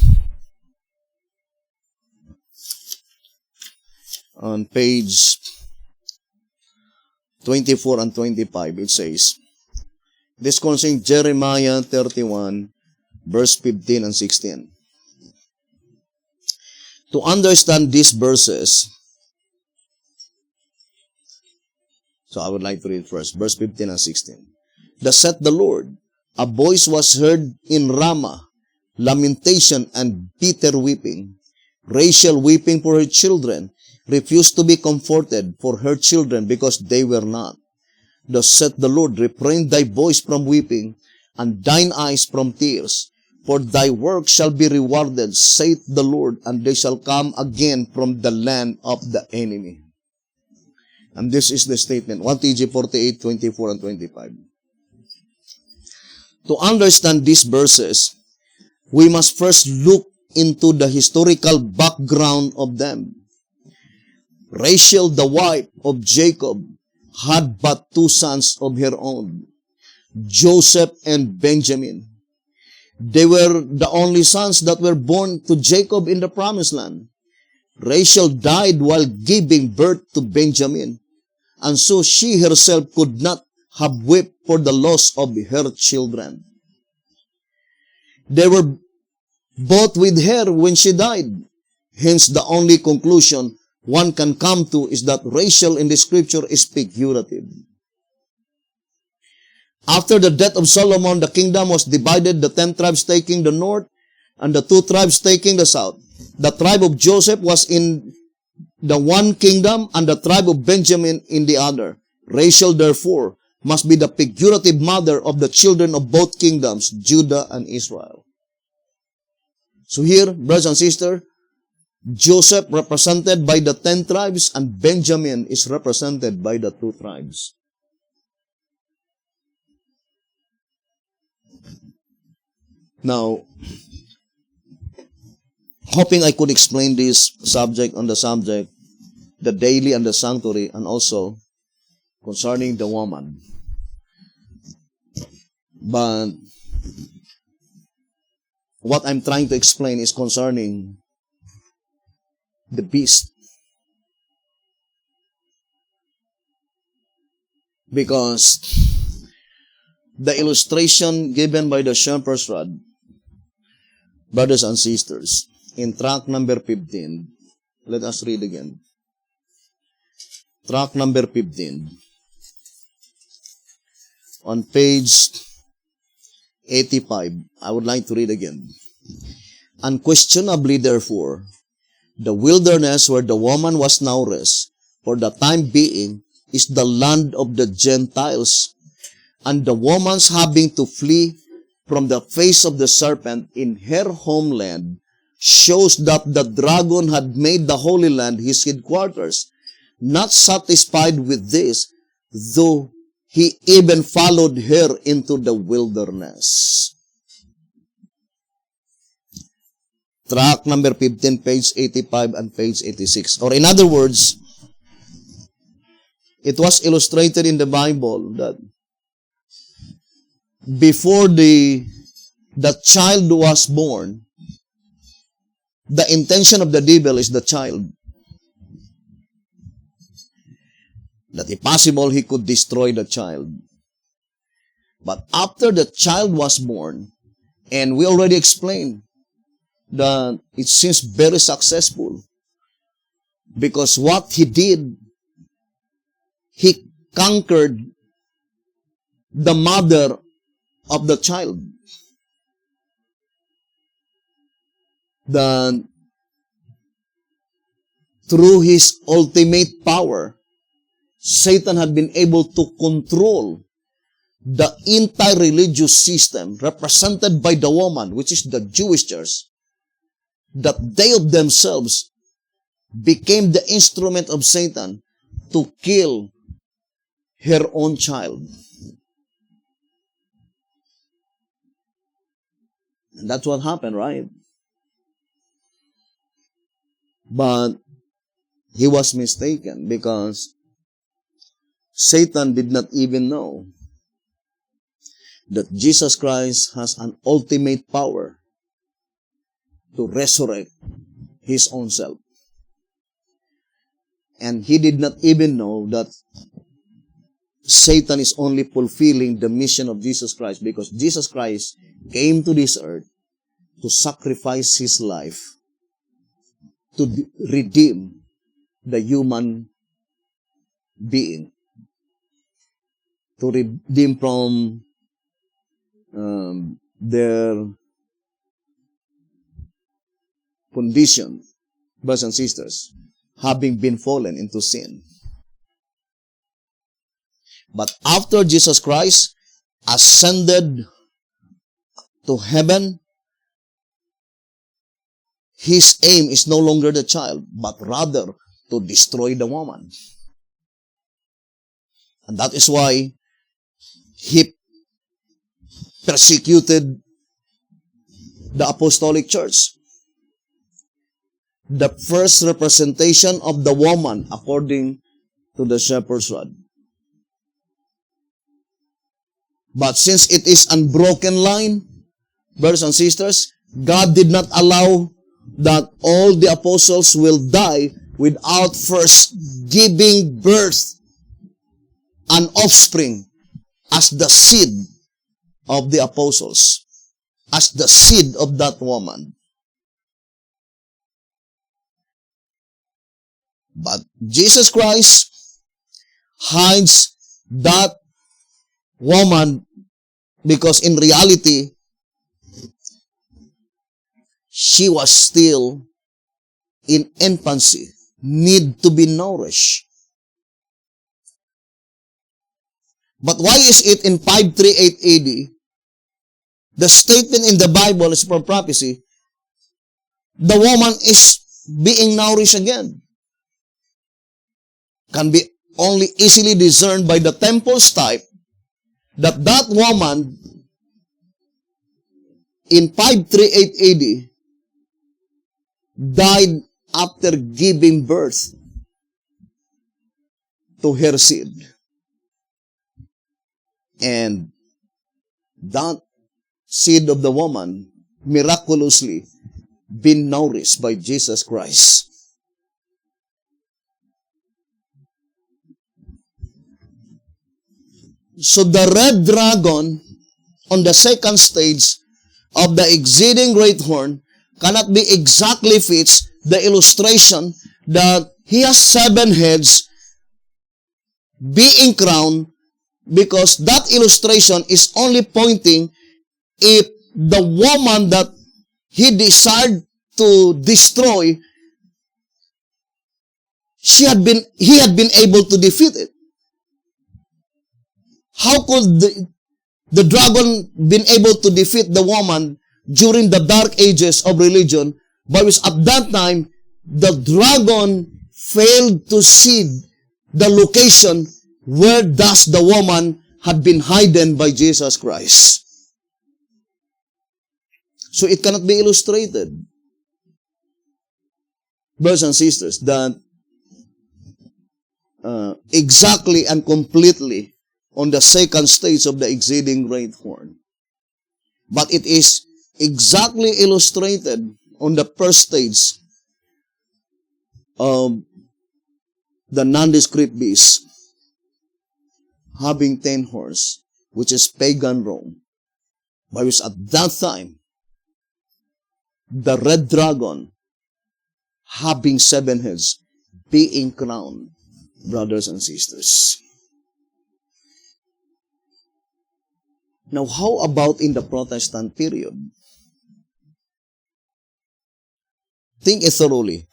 On page 24 and 25, it says, this concerning Jeremiah 31, verse 15 and 16. To understand these verses, so I would like to read first, verse 15 and 16. Thus saith the Lord, a voice was heard in Ramah, lamentation and bitter weeping. Rachel weeping for her children, refused to be comforted for her children because they were not. Thus saith the Lord, refrain thy voice from weeping, and thine eyes from tears, for thy work shall be rewarded, saith the Lord, and they shall come again from the land of the enemy. And this is the statement, 1 TG 48, 24, and 25. To understand these verses, we must first look into the historical background of them. Rachel, the wife of Jacob, had but two sons of her own, Joseph and Benjamin. They were the only sons that were born to Jacob in the promised land. Rachel died while giving birth to Benjamin, and so she herself could not have wept for the loss of her children. They were both with her when she died. Hence, the only conclusion one can come to is that Rachel in the scripture is figurative. After the death of Solomon, the kingdom was divided, the 10 tribes taking the north, and the 2 tribes taking the south. The tribe of Joseph was in the one kingdom, and the tribe of Benjamin in the other. Rachel, therefore, must be the figurative mother of the children of both kingdoms, Judah and Israel. So here, brothers and sisters, Joseph represented by the 10 tribes, and Benjamin is represented by the 2 tribes. Now, hoping I could explain this subject on the subject, the daily and the sanctuary, and also concerning the woman. But what I'm trying to explain is concerning the beast. Because the illustration given by the shepherd's rod, brothers and sisters, in track number 15, let us read again. Track number 15, on page 85, I would like to read again. Unquestionably, therefore, the wilderness where the woman was now rest, for the time being, is the land of the Gentiles, and the woman's having to flee from the face of the serpent in her homeland shows that the dragon had made the Holy Land his headquarters. Not satisfied with this, though he even followed her into the wilderness. Track number 15, page 85 and page 86. Or in other words, it was illustrated in the Bible that before the child was born, the intention of the devil is the child. That if possible, he could destroy the child. But after the child was born, and we already explained that it seems very successful, because what he did, he conquered the mother of the child. That through his ultimate power, Satan had been able to control the entire religious system represented by the woman, which is the Jewish church, that they of themselves became the instrument of Satan to kill her own child. And that's what happened, right? But he was mistaken because Satan did not even know that Jesus Christ has an ultimate power to resurrect his own self. And he did not even know that Satan is only fulfilling the mission of Jesus Christ, because Jesus Christ came to this earth to sacrifice his life to redeem the human being, to redeem from their condition, brothers and sisters, having been fallen into sin. But after Jesus Christ ascended to heaven, his aim is no longer the child, but rather to destroy the woman. And that is why he persecuted the apostolic church. The first representation of the woman according to the shepherd's rod. But since it is unbroken line, brothers and sisters, God did not allow that all the apostles will die without first giving birth an offspring as the seed of the apostles, as the seed of that woman. But Jesus Christ hides that woman because in reality, she was still in infancy, need to be nourished. But why is it in 538 AD, the statement in the Bible is from prophecy, the woman is being nourished again? Can be only easily discerned by the temple's type that that woman in 538 AD died after giving birth to her seed. And that seed of the woman miraculously been nourished by Jesus Christ. So the red dragon on the second stage of the exceeding great horn cannot be exactly fits the illustration that he has 7 heads being crowned, because that illustration is only pointing if the woman that he desired to destroy, he had been able to defeat it. How could the dragon been able to defeat the woman during the dark ages of religion, by which at that time, the dragon failed to see the location where thus the woman had been hidden by Jesus Christ. So it cannot be illustrated, brothers and sisters, that exactly and completely on the second stage of the exceeding great horn. But it is exactly illustrated on the first stage of the nondescript beast, having 10 horns, which is pagan Rome, by which at that time, the red dragon, having 7 heads, being crowned, brothers and sisters. Now, how about in the Protestant period? Think it thoroughly.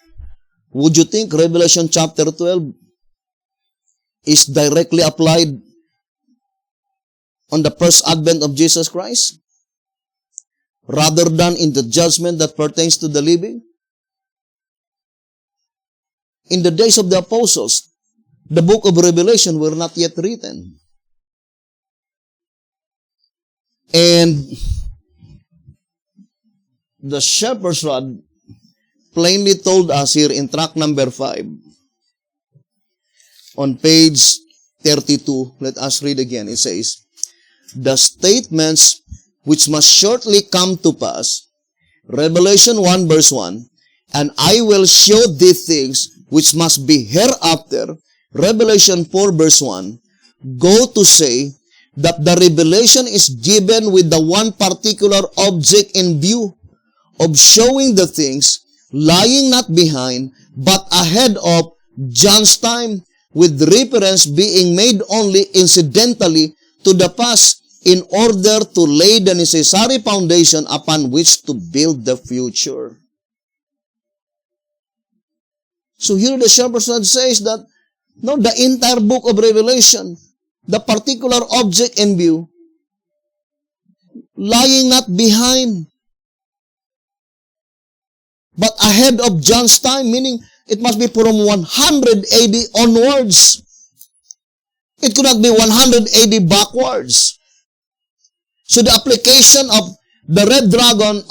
Would you think Revelation chapter 12 is directly applied on the first advent of Jesus Christ, rather than in the judgment that pertains to the living? In the days of the apostles, the book of Revelation were not yet written. And the shepherd's rod plainly told us here in tract number 5, on page 32, let us read again. It says, the statements which must shortly come to pass, Revelation 1 verse 1, and I will show thee things which must be hereafter, Revelation 4 verse 1, go to say that the revelation is given with the one particular object in view, of showing the things lying not behind, but ahead of John's time, with reference being made only incidentally to the past, in order to lay the necessary foundation upon which to build the future. So here the shepherd's rod says that, no, the entire book of Revelation, the particular object in view, lying not behind, but ahead of John's time, meaning it must be from 180 onwards. It could not be 180 backwards. So the application of the red dragon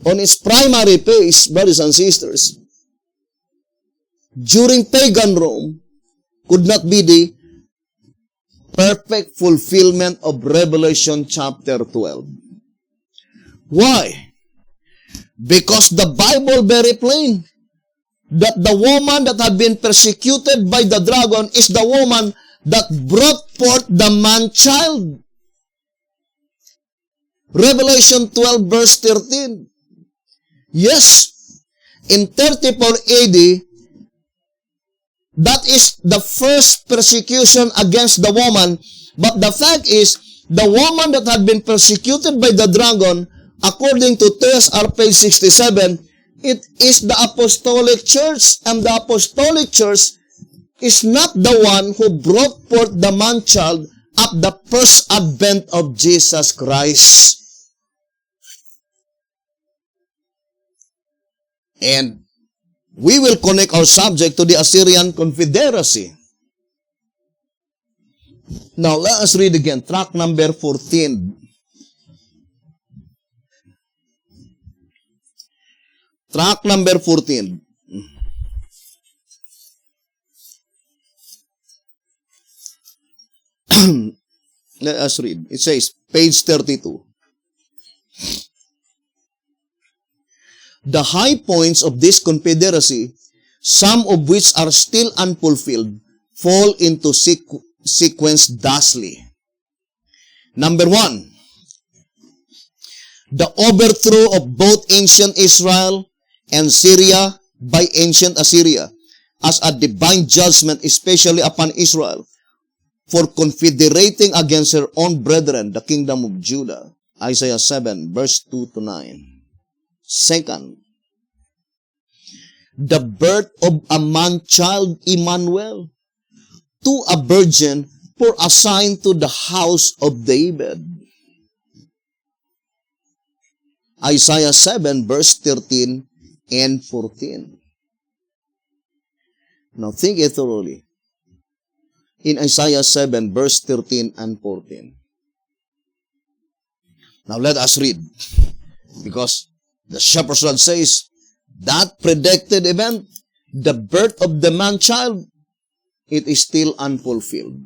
on its primary phase, brothers and sisters, during pagan Rome, could not be the perfect fulfillment of Revelation chapter 12. Why? Because the Bible very plain that the woman that had been persecuted by the dragon is the woman that brought forth the man-child. Revelation 12 verse 13. Yes, in 34 AD, that is the first persecution against the woman. But the fact is, the woman that had been persecuted by the dragon, according to TSR page 67, it is the apostolic church. And the apostolic church is not the one who brought forth the man-child at the first advent of Jesus Christ. And we will connect our subject to the Assyrian Confederacy. Now, let us read again, tract number 14. Tract number 14. Let us read. It says, page 32. The high points of this confederacy, some of which are still unfulfilled, fall into sequence thusly. Number 1, the overthrow of both ancient Israel and Syria by ancient Assyria as a divine judgment, especially upon Israel, for confederating against her own brethren, the kingdom of Judah. Isaiah 7, verse 2-9. Second, the birth of a man-child, Emmanuel, to a virgin, for a sign to the house of David. Isaiah 7, verse 13 and 14. Now think it thoroughly. In Isaiah 7, verse 13 and 14. Now let us read. Because the shepherd's rod says, that predicted event, the birth of the man-child, it is still unfulfilled.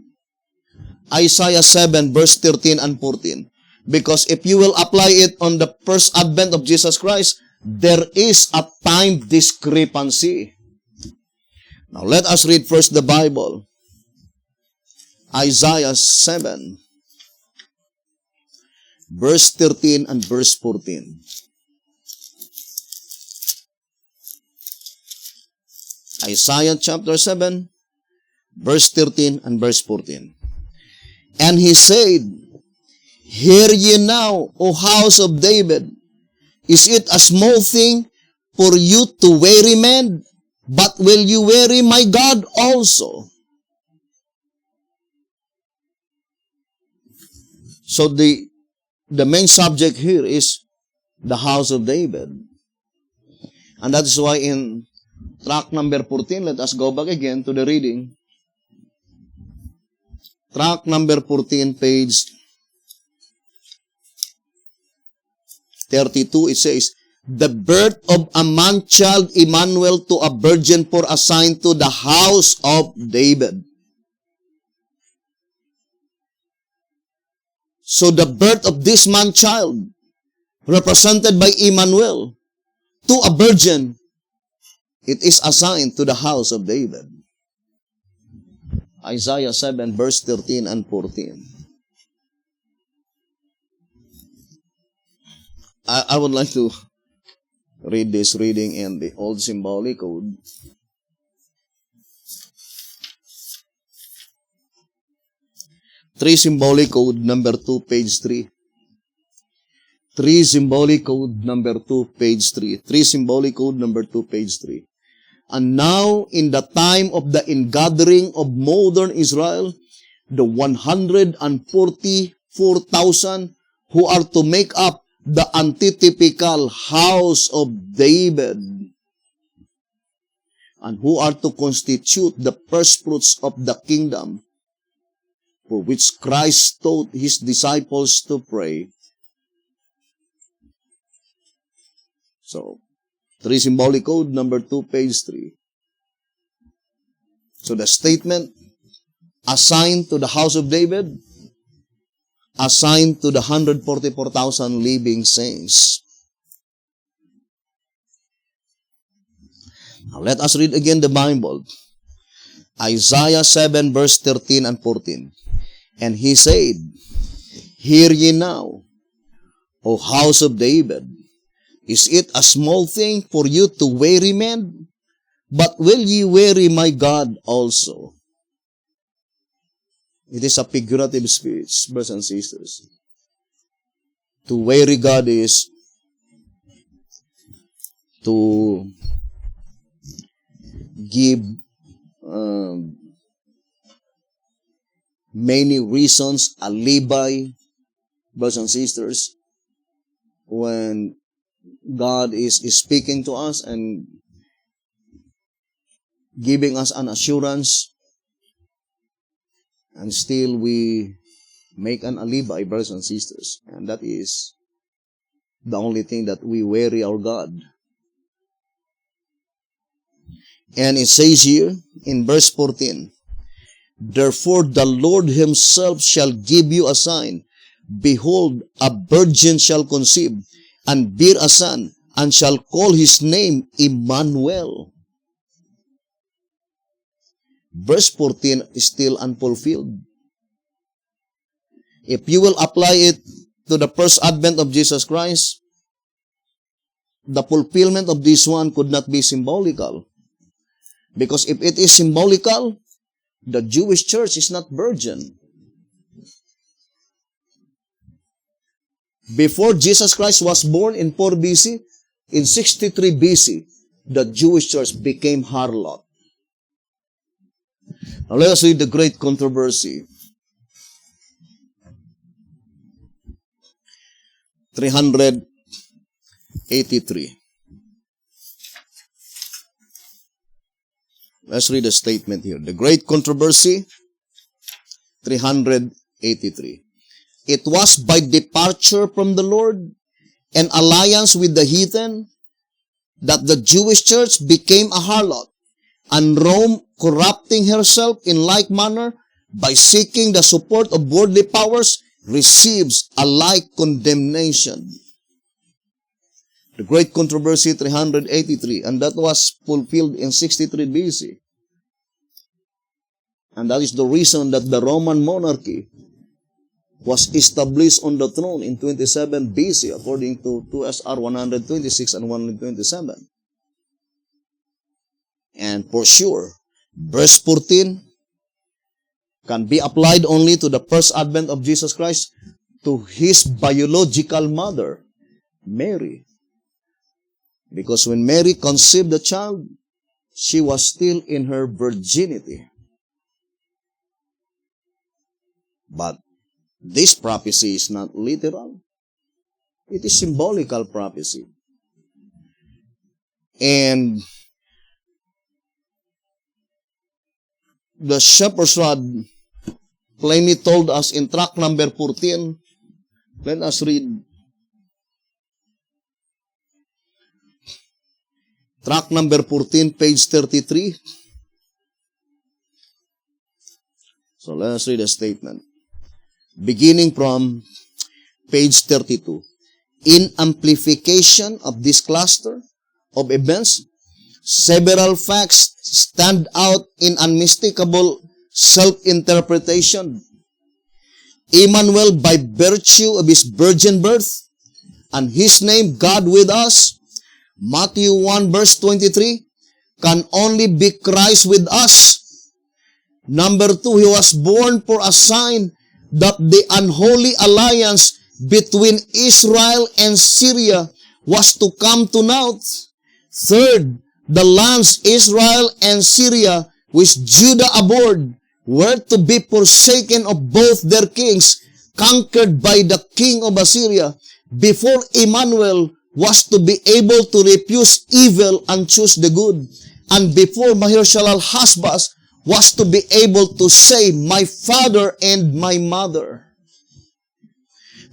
Isaiah 7, verse 13 and 14. Because if you will apply it on the first advent of Jesus Christ, there is a time discrepancy. Now let us read first the Bible. Isaiah 7, verse 13 and verse 14. Isaiah chapter 7, verse 13 and verse 14. And he said, hear ye now, O house of David, is it a small thing for you to weary men, but will you weary my God also? So the main subject here is the house of David. And that is why in track number 14, let us go back again to the reading. Track number 14, page 32, it says, the birth of a man-child Emmanuel to a virgin for a sign to the house of David. So the birth of this man-child, represented by Emmanuel, to a virgin, it is a sign to the house of David. Isaiah 7, verse 13 and 14. I would like to read this reading in the Old Symbolic Code. Three Symbolic Code number 2, page 3. 3 Symbolic Code number 2, page 3. 3 Symbolic Code number 2, page 3. And now, in the time of the ingathering of modern Israel, the 144,000 who are to make up the antitypical house of David, and who are to constitute the first fruits of the kingdom, for which Christ taught his disciples to pray. So, 3 Symbolic Code number 2, page 3. So the statement, assigned to the house of David, assigned to the 144,000 living saints. Now let us read again the Bible. Isaiah 7, verse 13 and 14. And he said, hear ye now, O house of David, is it a small thing for you to weary men? But will ye weary my God also? It is a figurative speech, brothers and sisters. To weary God is to give many reasons, alibi, brothers and sisters, when God is speaking to us and giving us an assurance, and still we make an alibi, brothers and sisters. And that is the only thing that we weary our God. And it says here in verse 14, therefore the Lord himself shall give you a sign. Behold, a virgin shall conceive, and bear a son, and shall call his name Emmanuel. Verse 14 is still unfulfilled. If you will apply it to the first advent of Jesus Christ, the fulfillment of this one could not be symbolical. Because if it is symbolical, the Jewish church is not virgin. Before Jesus Christ was born in 4 BC, in 63 BC, the Jewish church became harlot. Now let us read the great controversy. 383. Let's read the statement here. The great controversy, 383. It was by departure from the Lord and alliance with the heathen that the Jewish church became a harlot, and Rome, corrupting herself in like manner by seeking the support of worldly powers, receives a like condemnation. The great controversy, 383, and that was fulfilled in 63 BC. And that is the reason that the Roman monarchy was established on the throne in 27 BC, according to 2 SR 126 and 127. And for sure, verse 14 can be applied only to the first advent of Jesus Christ, to his biological mother, Mary. Because when Mary conceived the child, she was still in her virginity. But this prophecy is not literal. It is symbolical prophecy. And the shepherd's rod plainly told us in tract number 14. Let us read. Tract number 14, page 33. So let us read a statement. Beginning from page 32. In amplification of this cluster of events, several facts stand out in unmistakable self-interpretation. Emmanuel, by virtue of his virgin birth, and his name, God with us, Matthew 1 verse 23, can only be Christ with us. Number 2, he was born for a sign that the unholy alliance between Israel and Syria was to come to naught. Third, the lands Israel and Syria, with Judah aboard, were to be forsaken of both their kings, conquered by the king of Assyria, before Emmanuel was to be able to refuse evil and choose the good, and before Maher-shalal-Hasbaz was to be able to say, my father and my mother.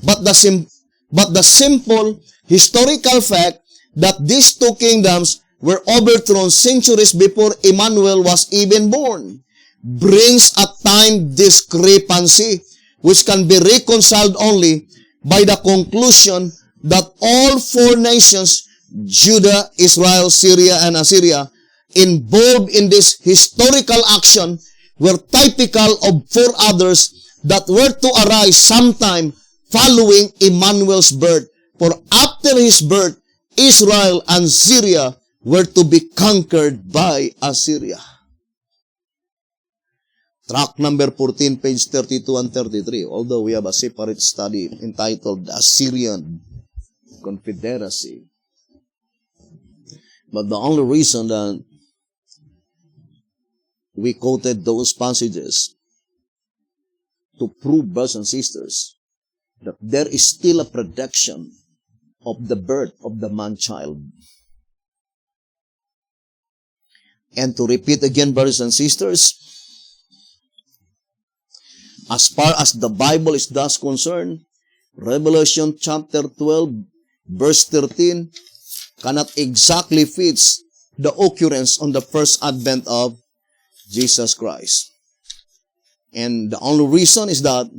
But the simple historical fact that these two kingdoms were overthrown centuries before Emmanuel was even born brings a time discrepancy which can be reconciled only by the conclusion that all four nations, Judah, Israel, Syria, and Assyria, involved in this historical action were typical of four others that were to arise sometime following Emmanuel's birth. For after his birth, Israel and Syria were to be conquered by Assyria. Tract number 14, page 32 and 33. Although we have a separate study entitled The Assyrian Confederacy. But the only reason that we quoted those passages to prove, brothers and sisters, that there is still a prediction of the birth of the man-child. And to repeat again, brothers and sisters, as far as the Bible is thus concerned, Revelation chapter 12, verse 13, cannot exactly fit the occurrence on the first advent of Jesus Christ. And the only reason is that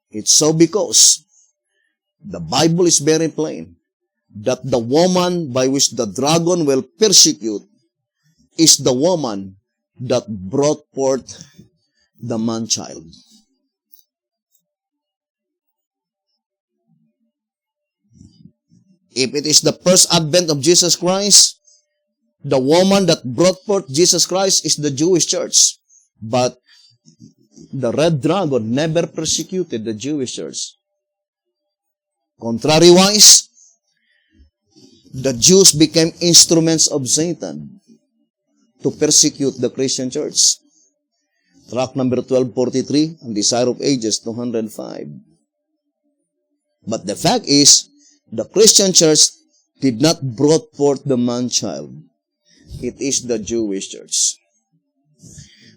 it's so because the Bible is very plain that the woman by which the dragon will persecute is the woman that brought forth the man-child. If it is the first advent of Jesus Christ, the woman that brought forth Jesus Christ is the Jewish church. But the red dragon never persecuted the Jewish church. Contrariwise, the Jews became instruments of Satan to persecute the Christian church. Tract number 1243, and Desire of Ages 205. But the fact is, the Christian church did not brought forth the man-child. It is the Jewish church.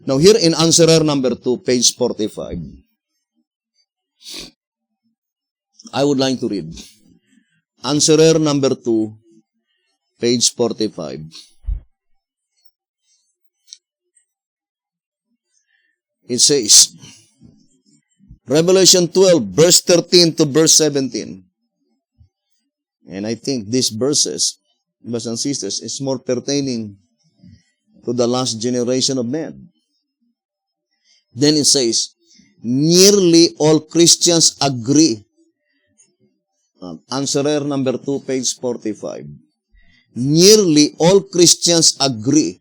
Now here in answerer number 2, page 45, I would like to read. Answerer number 2, page 45. It says, Revelation 12, verse 13 to verse 17. And I think these verses, brothers and sisters, is more pertaining to the last generation of men. Then it says, nearly all Christians agree. Answerer number 2, page 45. Nearly all Christians agree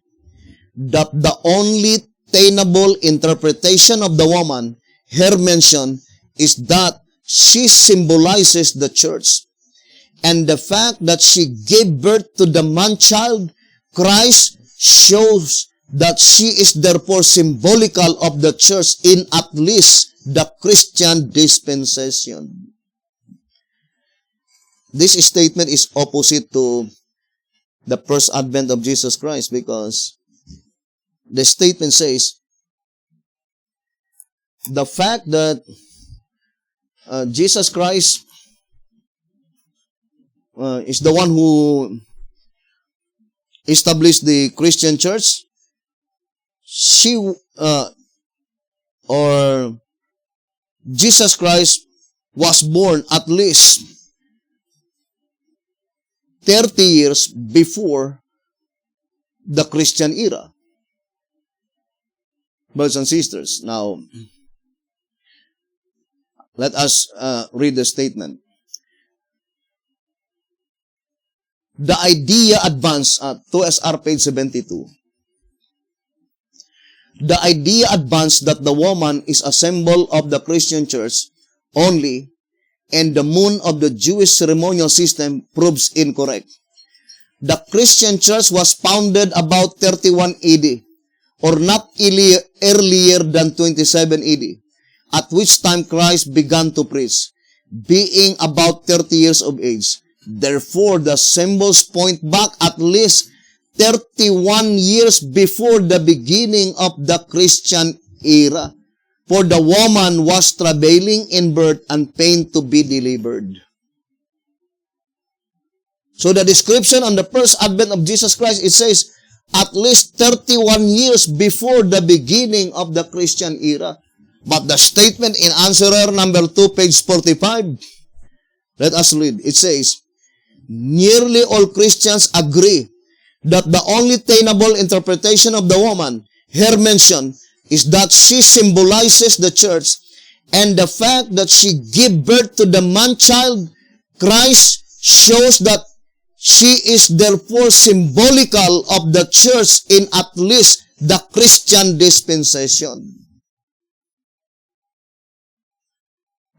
that the only tenable interpretation of the woman here mentioned is that she symbolizes the church, And the fact that she gave birth to the man-child, Christ, shows that she is therefore symbolical of the church in at least the Christian dispensation. This statement is opposite to the first advent of Jesus Christ, because the statement says the fact that Jesus Christ is the one who established the Christian church, or Jesus Christ was born at least 30 years before the Christian era. Brothers and sisters, now, let us read the statement. The idea advanced at 2SR page 72. The idea advanced that the woman is a symbol of the Christian church only, and the moon of the Jewish ceremonial system proves incorrect. The Christian church was founded about 31 AD, or not earlier than 27 AD, at which time Christ began to preach, being about 30 years of age. Therefore, the symbols point back at least 31 years before the beginning of the Christian era, for the woman was travailing in birth and pain to be delivered. So the description on the first advent of Jesus Christ, it says at least 31 years before the beginning of the Christian era. But the statement in answerer number 2, page 45, let us read. It says, nearly all Christians agree that the only tenable interpretation of the woman here mentioned is that she symbolizes the church, and the fact that she gave birth to the man-child, Christ, shows that she is therefore symbolical of the church in at least the Christian dispensation.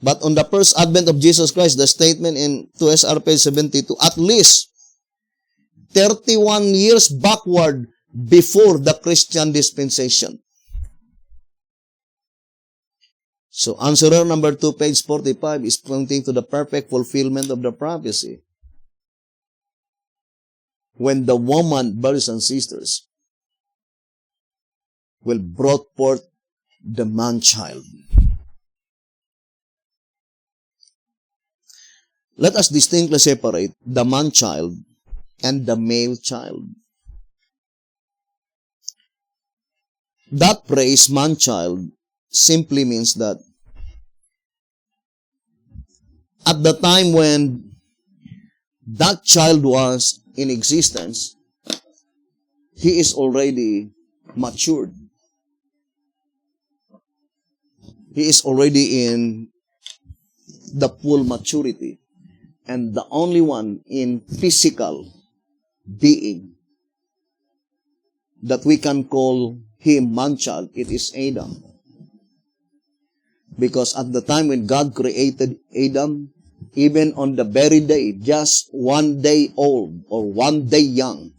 But on the first advent of Jesus Christ, the statement in 2SR page 72, at least 31 years backward before the Christian dispensation. So answerer number 2, page 45 is pointing to the perfect fulfillment of the prophecy. When the woman, brothers and sisters, will brought forth the man-child. Let us distinctly separate the man-child and the male child. That phrase, man-child, simply means that at the time when that child was in existence, he is already matured. He is already in the full maturity. And the only one in physical being that we can call him man-child, it is Adam. Because at the time when God created Adam, even on the very day, just 1 day old or 1 day young,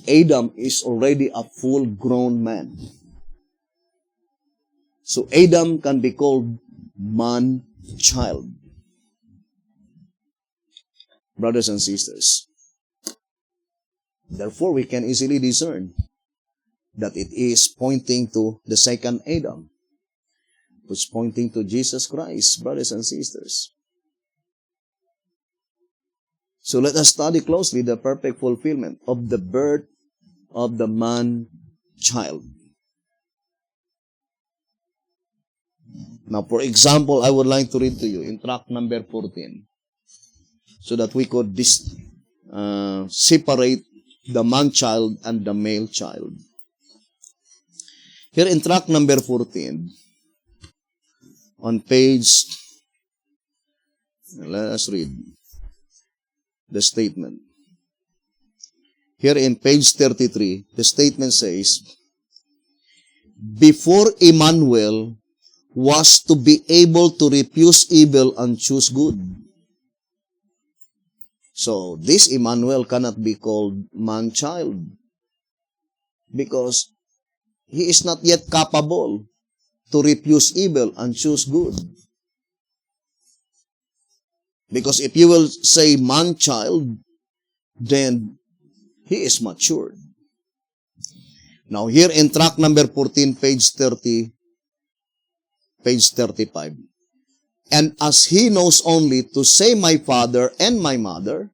Adam is already a full-grown man. So Adam can be called man-child. Brothers and sisters, therefore we can easily discern that it is pointing to the second Adam, which is pointing to Jesus Christ, brothers and sisters. So let us study closely the perfect fulfillment of the birth of the man-child. Now, for example, I would like to read to you in tract number 14 so that we could separate the man-child and the male child. Here in tract number 14, on page, let us read the statement. Here in page 33, the statement says, before Emmanuel was to be able to refuse evil and choose good. So, this Emmanuel cannot be called man-child because he is not yet capable to refuse evil and choose good. Because if you will say man-child, then he is matured. Now, here in track number 14, page 30, page 35. And as he knows only to say my father and my mother,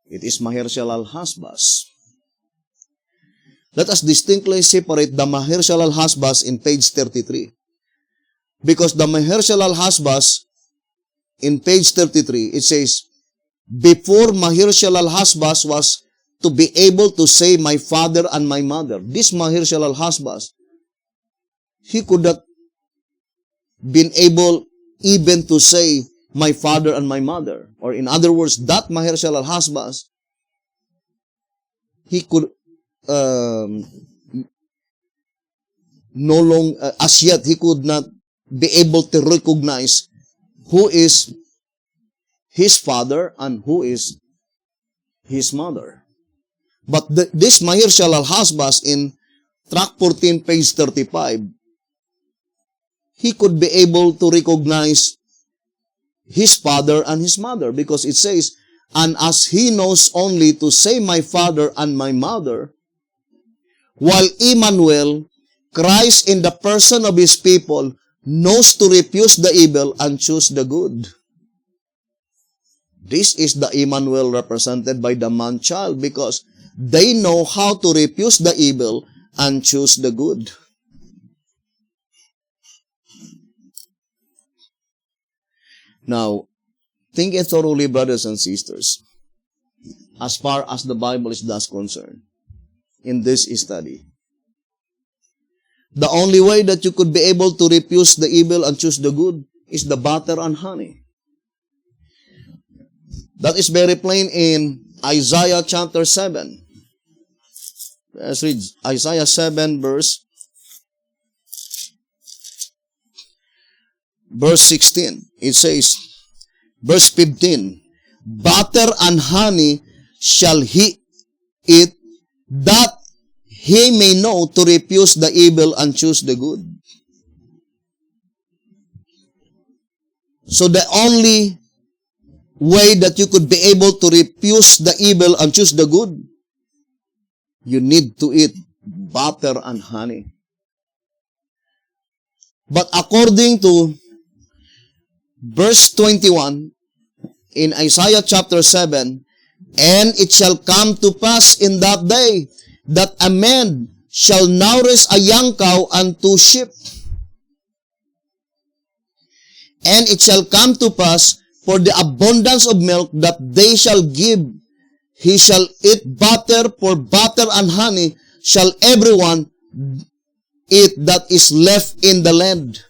it is Mahershal al-Hasbas. Let us distinctly separate the Mahershal al-Hasbas in page 33. Because the Mahershal al-Hasbas, in page 33, it says, before Mahershal al-Hasbas was to be able to say my father and my mother, this Mahershal al-Hasbas, he could not been able even to say my father and my mother. Or in other words, that Mahershal al-Hasbas, he could no longer, as yet, he could not be able to recognize who is his father and who is his mother. But this Mahershal al-Hasbas in track 14, page 35, he could be able to recognize his father and his mother because it says, and as he knows only to say my father and my mother, while Emmanuel, Christ in the person of his people, knows to refuse the evil and choose the good. This is the Emmanuel represented by the man-child because they know how to refuse the evil and choose the good. Now, think it thoroughly, brothers and sisters, as far as the Bible is thus concerned, in this study. The only way that you could be able to refuse the evil and choose the good is the butter and honey. That is very plain in Isaiah chapter 7. Let's read Isaiah 7 verse 16. It says, verse 15, butter and honey shall he eat, that he may know to refuse the evil and choose the good. So the only way that you could be able to refuse the evil and choose the good, you need to eat butter and honey. But according to verse 21 in Isaiah chapter 7, and it shall come to pass in that day that a man shall nourish a young cow and 2 sheep. And it shall come to pass for the abundance of milk that they shall give, he shall eat butter, for butter and honey shall everyone eat that is left in the land.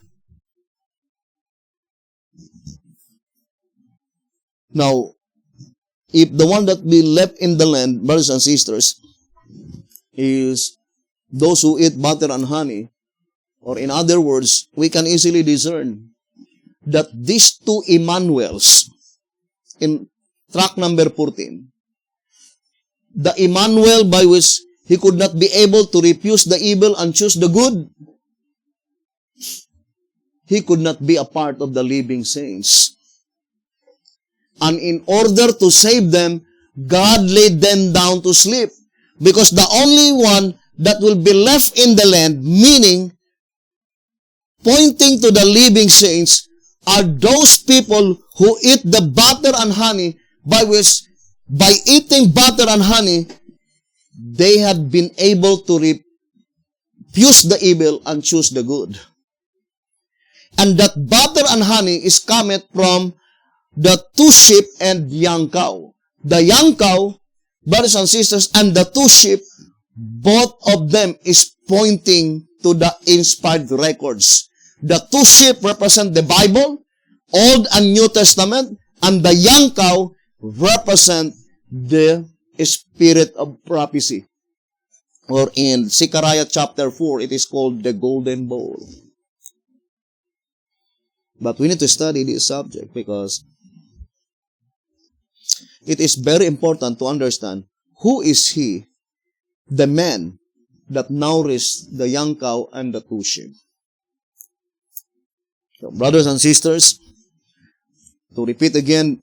Now, if the one that be left in the land, brothers and sisters, is those who eat butter and honey, or in other words, we can easily discern that these two Emmanuels in track number 14, the Emmanuel by which he could not be able to refuse the evil and choose the good, he could not be a part of the living saints. And in order to save them, God laid them down to sleep. Because the only one that will be left in the land, meaning pointing to the living saints, are those people who eat the butter and honey, by which, by eating butter and honey, they had been able to refuse the evil and choose the good. And that butter and honey is coming from the 2 sheep and young cow. The young cow, brothers and sisters, and the 2 sheep, both of them is pointing to the inspired records. The 2 sheep represent the Bible, Old and New Testament, and the young cow represent the spirit of prophecy. Or in Zechariah chapter 4, it is called the golden bowl. But we need to study this subject because it is very important to understand who is he, the man that nourished the young cow and the two sheep. So, brothers and sisters, to repeat again,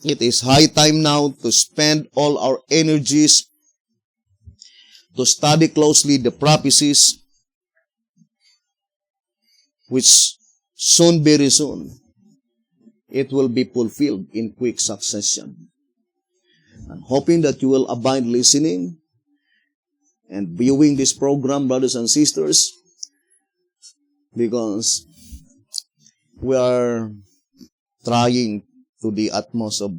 it is high time now to spend all our energies to study closely the prophecies which soon, very soon, it will be fulfilled in quick succession. I'm hoping that you will abide listening and viewing this program, brothers and sisters, because we are trying to the utmost of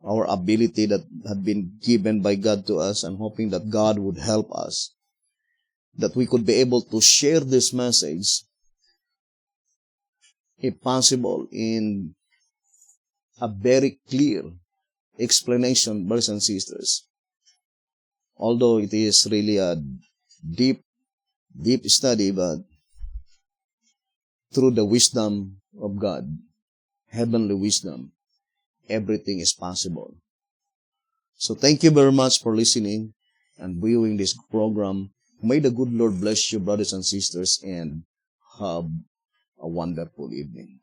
our ability that had been given by God to us, and hoping that God would help us, that we could be able to share this message, if possible, in a very clear explanation, brothers and sisters. Although it is really a deep study, but through the wisdom of God, heavenly wisdom, everything is possible. So thank you very much for listening and viewing this program. May the good Lord bless you, brothers and sisters, and have a wonderful evening.